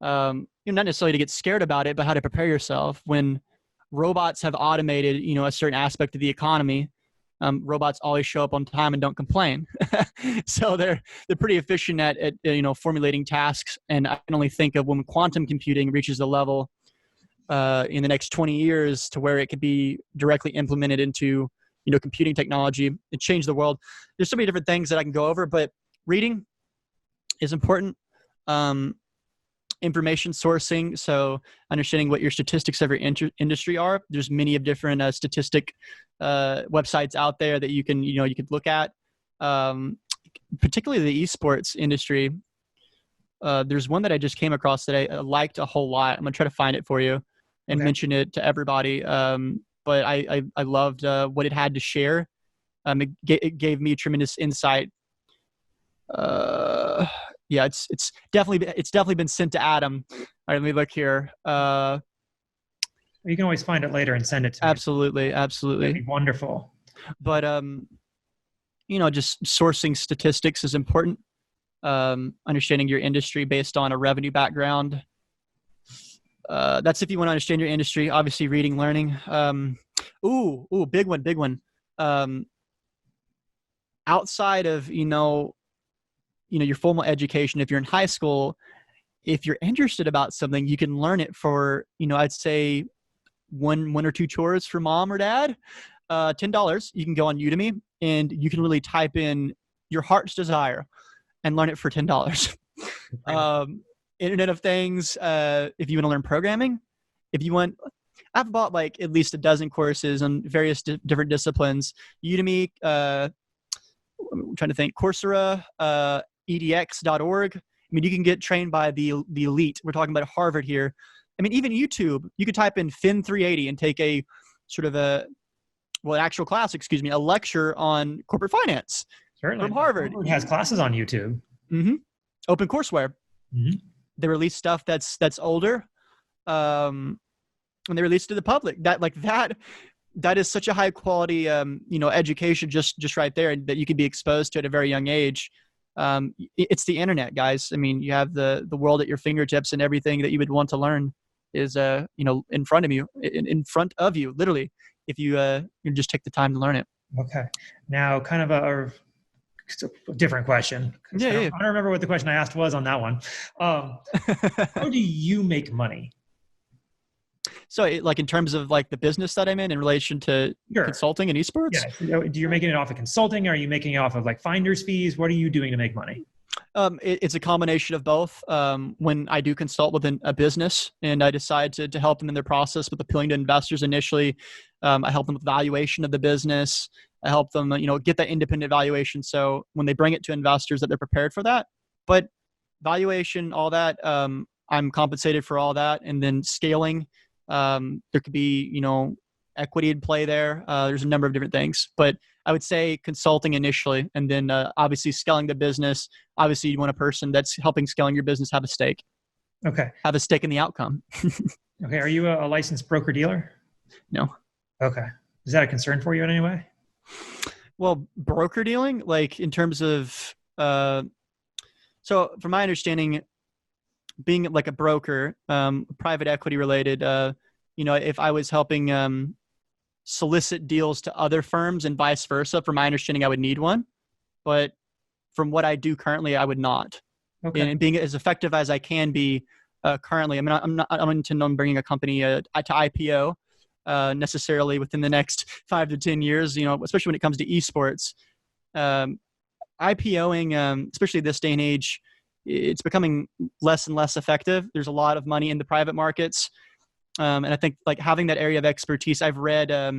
Not necessarily to get scared about it, but how to prepare yourself when robots have automated, a certain aspect of the economy. Robots always show up on time and don't complain. So they're pretty efficient at formulating tasks. And I can only think of when quantum computing reaches a level in the next 20 years to where it could be directly implemented into, computing technology and change the world. There's so many different things that I can go over, but reading is important. Information sourcing, so understanding what your statistics of your industry are. There's many of different statistic websites out there that you can look at. Particularly the esports industry. There's one that I just came across that I liked a whole lot. I'm gonna try to find it for you and mention it to everybody. But I loved what it had to share. It gave me tremendous insight. It's definitely been sent to Adam. All right, let me look here. You can always find it later and send it to me. Absolutely. That'd be wonderful. But just sourcing statistics is important. Understanding your industry based on a revenue background. That's if you want to understand your industry. Obviously, reading, learning. Ooh, big one, big one. Outside of, your formal education, if you're in high school, if you're interested about something, you can learn it for, I'd say one or two chores for mom or dad, $10. You can go on Udemy and you can really type in your heart's desire and learn it for $10. Internet of Things, if you want to learn programming, I've bought like at least a dozen courses on various different disciplines. Udemy, I'm trying to think, Coursera, edx.org. I mean, you can get trained by the elite. We're talking about Harvard here. I mean, even YouTube, you could type in Fin 380 and take a sort of an actual class, a lecture on corporate finance. Certainly. From Harvard. Harvard has classes on YouTube. Mm-hmm. OpenCourseWare. Mm-hmm. They release stuff that's older, and they release it to the public. That is such a high quality, education just right there that you can be exposed to at a very young age. It's the internet, guys. I mean, you have the world at your fingertips, and everything that you would want to learn is, in front of you, literally, if you just take the time to learn it. Okay. Now, kind of a different question. Yeah, I don't remember what the question I asked was on that one. How do you make money? So like in terms of like the business that I'm in relation to consulting and esports? Yeah. Do you making it off of consulting? Are you making it off of like finder's fees? What are you doing to make money? It's a combination of both. When I do consult with a business and I decide to help them in their process with appealing to investors initially, I help them with valuation of the business. I help them, get that independent valuation. So when they bring it to investors, that they're prepared for that. But valuation, all that, I'm compensated for all that. And then scaling, there could be, equity in play there. There's a number of different things, but I would say consulting initially, and then obviously scaling the business. Obviously, you want a person that's helping scaling your business have a stake. Okay. Have a stake in the outcome. Okay. Are you a licensed broker dealer? No. Okay. Is that a concern for you in any way? Well, broker dealing, like in terms of, so from my understanding, being like a broker, private equity related, if I was helping solicit deals to other firms and vice versa, from my understanding, I would need one. But from what I do currently, I would not. Okay. And being as effective as I can be currently, I mean, I don't intend on bringing a company to IPO necessarily within the next 5 to 10 years, especially when it comes to esports. IPOing, especially this day and age, it's becoming less and less effective. There's a lot of money in the private markets. And I think like having that area of expertise, I've read, I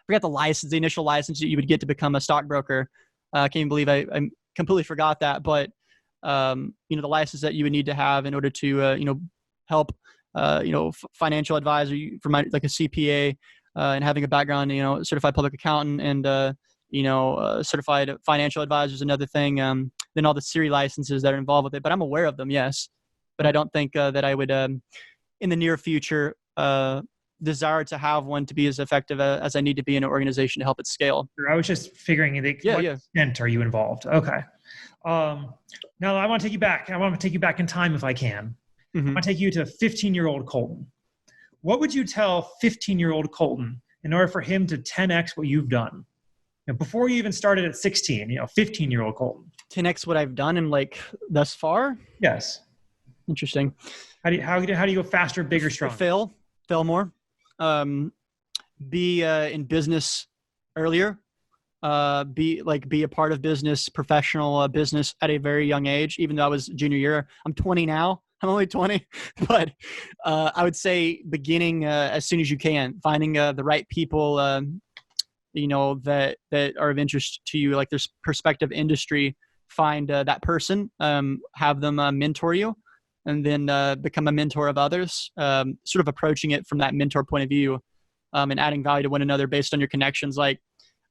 forgot the initial license that you would get to become a stockbroker. I can't even believe I completely forgot that. But, the license that you would need to have in order to, help, financial advisor from like a CPA, and having a background, certified public accountant and, certified financial advisor is another thing. Then all the Siri licenses that are involved with it, but I'm aware of them. Yes. But I don't think that I would, in the near future, desire to have one to be as effective as I need to be in an organization to help it scale. I was just figuring what extent are you involved? Okay. Now I want to take you back. I want to take you back in time if I can. Mm-hmm. I want to take you to 15-year-old Colton. What would you tell 15-year-old Colton in order for him to 10x what you've done? Before you even started at 16, 15-year-old Colton. 10x what I've done and like thus far? Yes. Interesting. How do you go faster, bigger, stronger? Fail more. Be in business earlier. Be a part of business, professional business at a very young age. Even though I was junior year, I'm 20 now. I'm only 20, but I would say beginning as soon as you can, finding the right people, that are of interest to you, like there's perspective industry. Find that person, have them mentor you, and then become a mentor of others. Sort of approaching it from that mentor point of view, and adding value to one another based on your connections. Like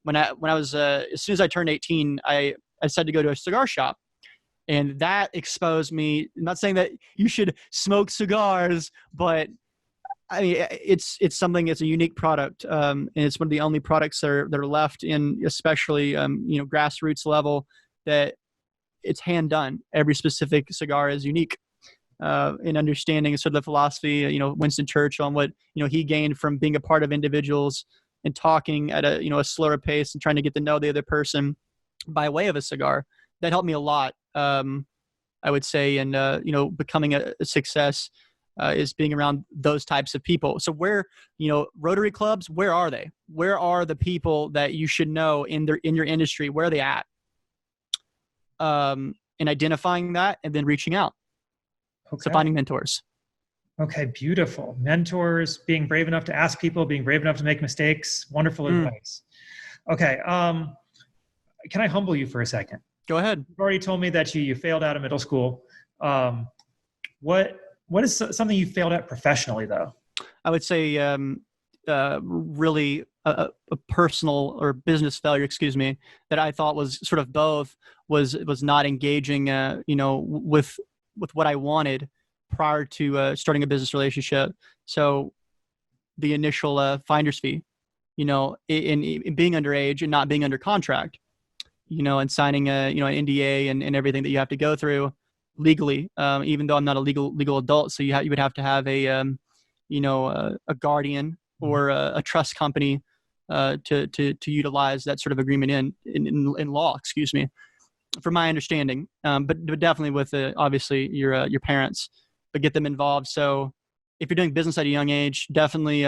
when I was as soon as I turned 18, I decided to go to a cigar shop. And that exposed me. I'm not saying that you should smoke cigars, but I mean, it's something. It's a unique product, and it's one of the only products that are left in, especially grassroots level, that it's hand done. Every specific cigar is unique. In understanding sort of the philosophy, Winston Churchill, and what he gained from being a part of individuals and talking at a slower pace and trying to get to know the other person by way of a cigar. That helped me a lot. I would say, and becoming a success is being around those types of people. So where, Rotary clubs, where are they? Where are the people that you should know in your industry? Where are they at? And identifying that and then reaching out. Okay. So finding mentors. Okay, beautiful. Mentors, being brave enough to ask people, being brave enough to make mistakes. Wonderful advice. Okay, can I humble you for a second? Go ahead. You've already told me that you failed out of middle school. What is something you failed at professionally, though? I would say really a personal or business failure, that I thought was sort of both, was not engaging, with what I wanted prior to starting a business relationship. So the initial finder's fee, in being underage and not being under contract, and signing an NDA and everything that you have to go through legally, even though I'm not a legal adult. So you would have to have a guardian or a trust company to utilize that sort of agreement in law, from my understanding. But definitely with obviously your parents, but get them involved. So if you're doing business at a young age, definitely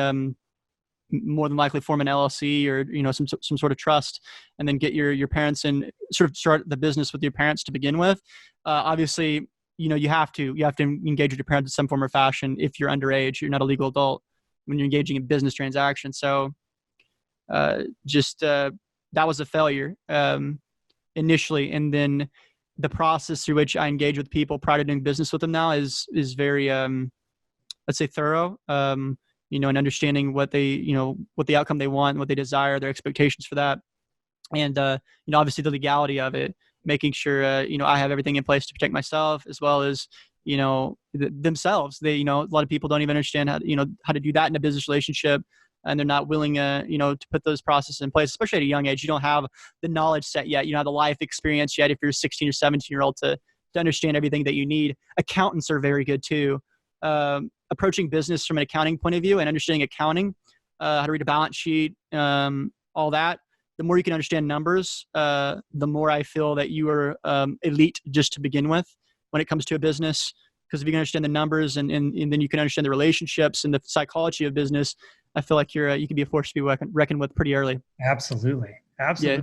more than likely form an LLC or some sort of trust, and then get your parents and sort of start the business with your parents to begin with. Obviously, you have to engage with your parents in some form or fashion. If you're underage, you're not a legal adult when you're engaging in business transactions. So that was a failure initially, and then the process through which I engage with people prior to doing business with them now is very let's say thorough. And understanding what the outcome they want, what they desire, their expectations for that. And, obviously the legality of it, making sure, I have everything in place to protect myself as well as, themselves. They, a lot of people don't even understand how to do that in a business relationship. And they're not willing, to put those processes in place, especially at a young age. You don't have the knowledge set yet. You don't have the life experience yet. If you're a 16 or 17-year-old to understand everything that you need. Accountants are very good too. Approaching business from an accounting point of view and understanding accounting, how to read a balance sheet, all that. The more you can understand numbers, the more I feel that you are elite just to begin with when it comes to a business. Because if you can understand the numbers and then you can understand the relationships and the psychology of business, I feel like you can be a force to be reckoned with pretty early. Absolutely. Yeah.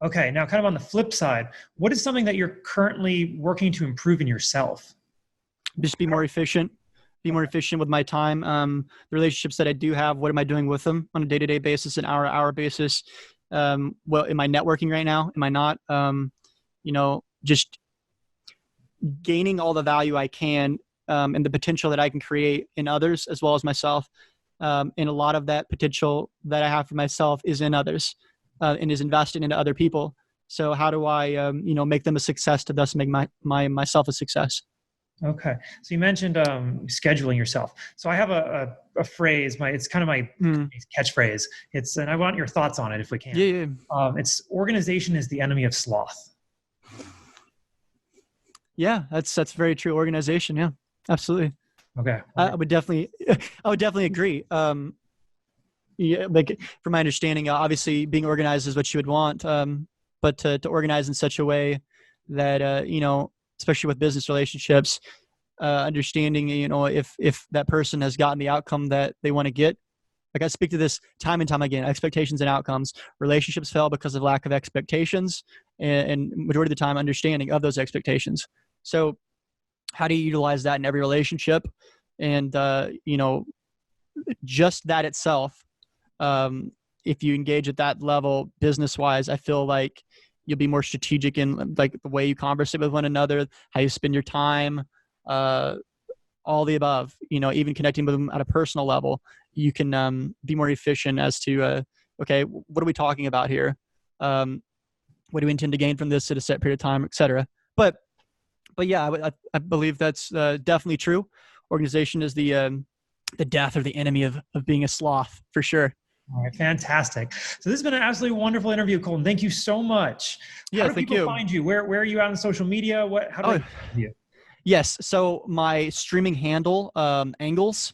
Okay. Now, kind of on the flip side, what is something that you're currently working to improve in yourself? Just be more efficient. Be more efficient with my time. The relationships that I do have, what am I doing with them on a day-to-day basis, an hour-to-hour basis? Well, am I networking right now? Am I not? Just gaining all the value I can and the potential that I can create in others as well as myself. And a lot of that potential that I have for myself is in others and is invested into other people. So how do I, make them a success to thus make myself a success? Okay. So you mentioned scheduling yourself. So I have a phrase, it's kind of my catchphrase. And I want your thoughts on it if we can. Yeah. It's organization is the enemy of sloth. Yeah, that's very true. Organization. Yeah, absolutely. Okay. I would definitely agree. Like from my understanding, obviously being organized is what you would want. But to organize in such a way that, especially with business relationships, understanding, if that person has gotten the outcome that they want to get. Like I speak to this time and time again, expectations and outcomes. Relationships fail because of lack of expectations and majority of the time understanding of those expectations. So how do you utilize that in every relationship? And, just that itself, if you engage at that level business-wise, I feel like you'll be more strategic in like the way you conversate with one another, how you spend your time, all the above, even connecting with them at a personal level, you can be more efficient as to, okay, what are we talking about here? What do we intend to gain from this at a set period of time, et cetera. But yeah, I believe that's definitely true. Organization is the death or the enemy of being a sloth for sure. All right, fantastic. So this has been an absolutely wonderful interview, Colton. Thank you so much. Yeah, how do people find you? Where are you out on social media? How do they find you? Yes. So my streaming handle, Angles,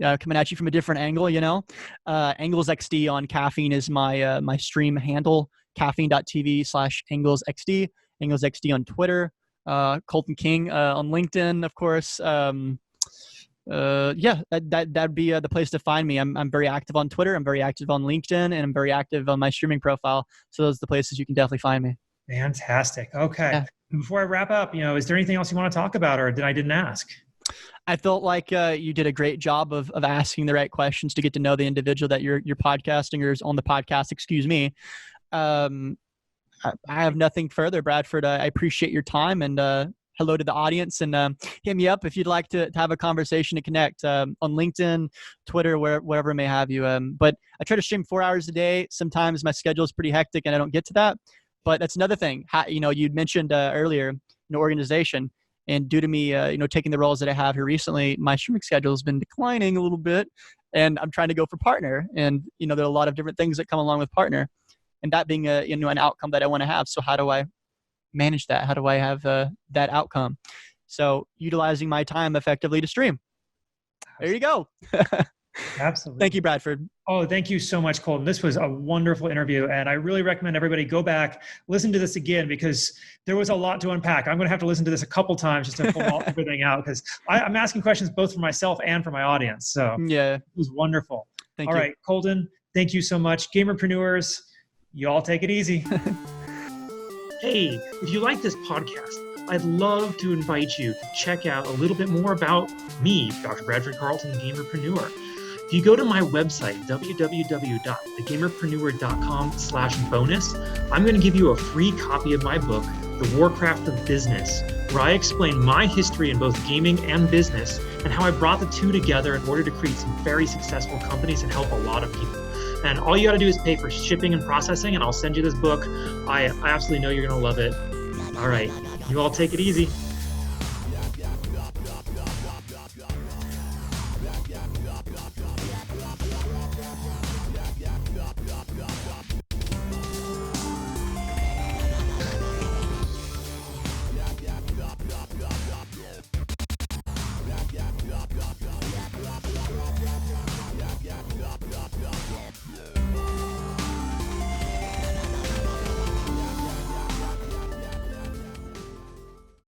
coming at you from a different angle, Angles XD on Caffeine is my stream handle, caffeine.tv/Angles XD, Angles XD on Twitter, Colton King on LinkedIn, of course. That'd be the place to find me. I'm very active on Twitter. I'm very active on LinkedIn, and I'm very active on my streaming profile. So those are the places you can definitely find me. Fantastic. Okay. Yeah. Before I wrap up, is there anything else you want to talk about, or I didn't ask? I felt like you did a great job of asking the right questions to get to know the individual that you're podcasting or is on the podcast. Excuse me. I have nothing further, Bradford. I appreciate your time, and hello to the audience, and hit me up if you'd like to have a conversation to connect on LinkedIn, Twitter, wherever may have you. But I try to stream 4 hours a day. Sometimes my schedule is pretty hectic and I don't get to that. But that's another thing. You'd mentioned earlier, organization, and due to me, taking the roles that I have here recently, my streaming schedule has been declining a little bit, and I'm trying to go for partner. And there are a lot of different things that come along with partner, and that being an outcome that I want to have. So how do I manage that? How do I have that outcome? So utilizing my time effectively to stream. There you go. Absolutely. Thank you, Bradford. Oh, thank you so much, Colton. This was a wonderful interview, and I really recommend everybody go back, listen to this again, because there was a lot to unpack. I'm going to have to listen to this a couple times just to pull everything out, because I'm asking questions both for myself and for my audience. So yeah, it was wonderful. Thank you. All right, Colton, thank you so much. Gamerpreneurs, you all take it easy. Hey, if you like this podcast, I'd love to invite you to check out a little bit more about me, Dr. Bradford Carlton, the Gamerpreneur. If you go to my website, www.thegamerpreneur.com/bonus, I'm going to give you a free copy of my book, The Warcraft of Business, where I explain my history in both gaming and business and how I brought the two together in order to create some very successful companies and help a lot of people. And all you got to do is pay for shipping and processing, and I'll send you this book. I absolutely know you're going to love it. All right, you all take it easy.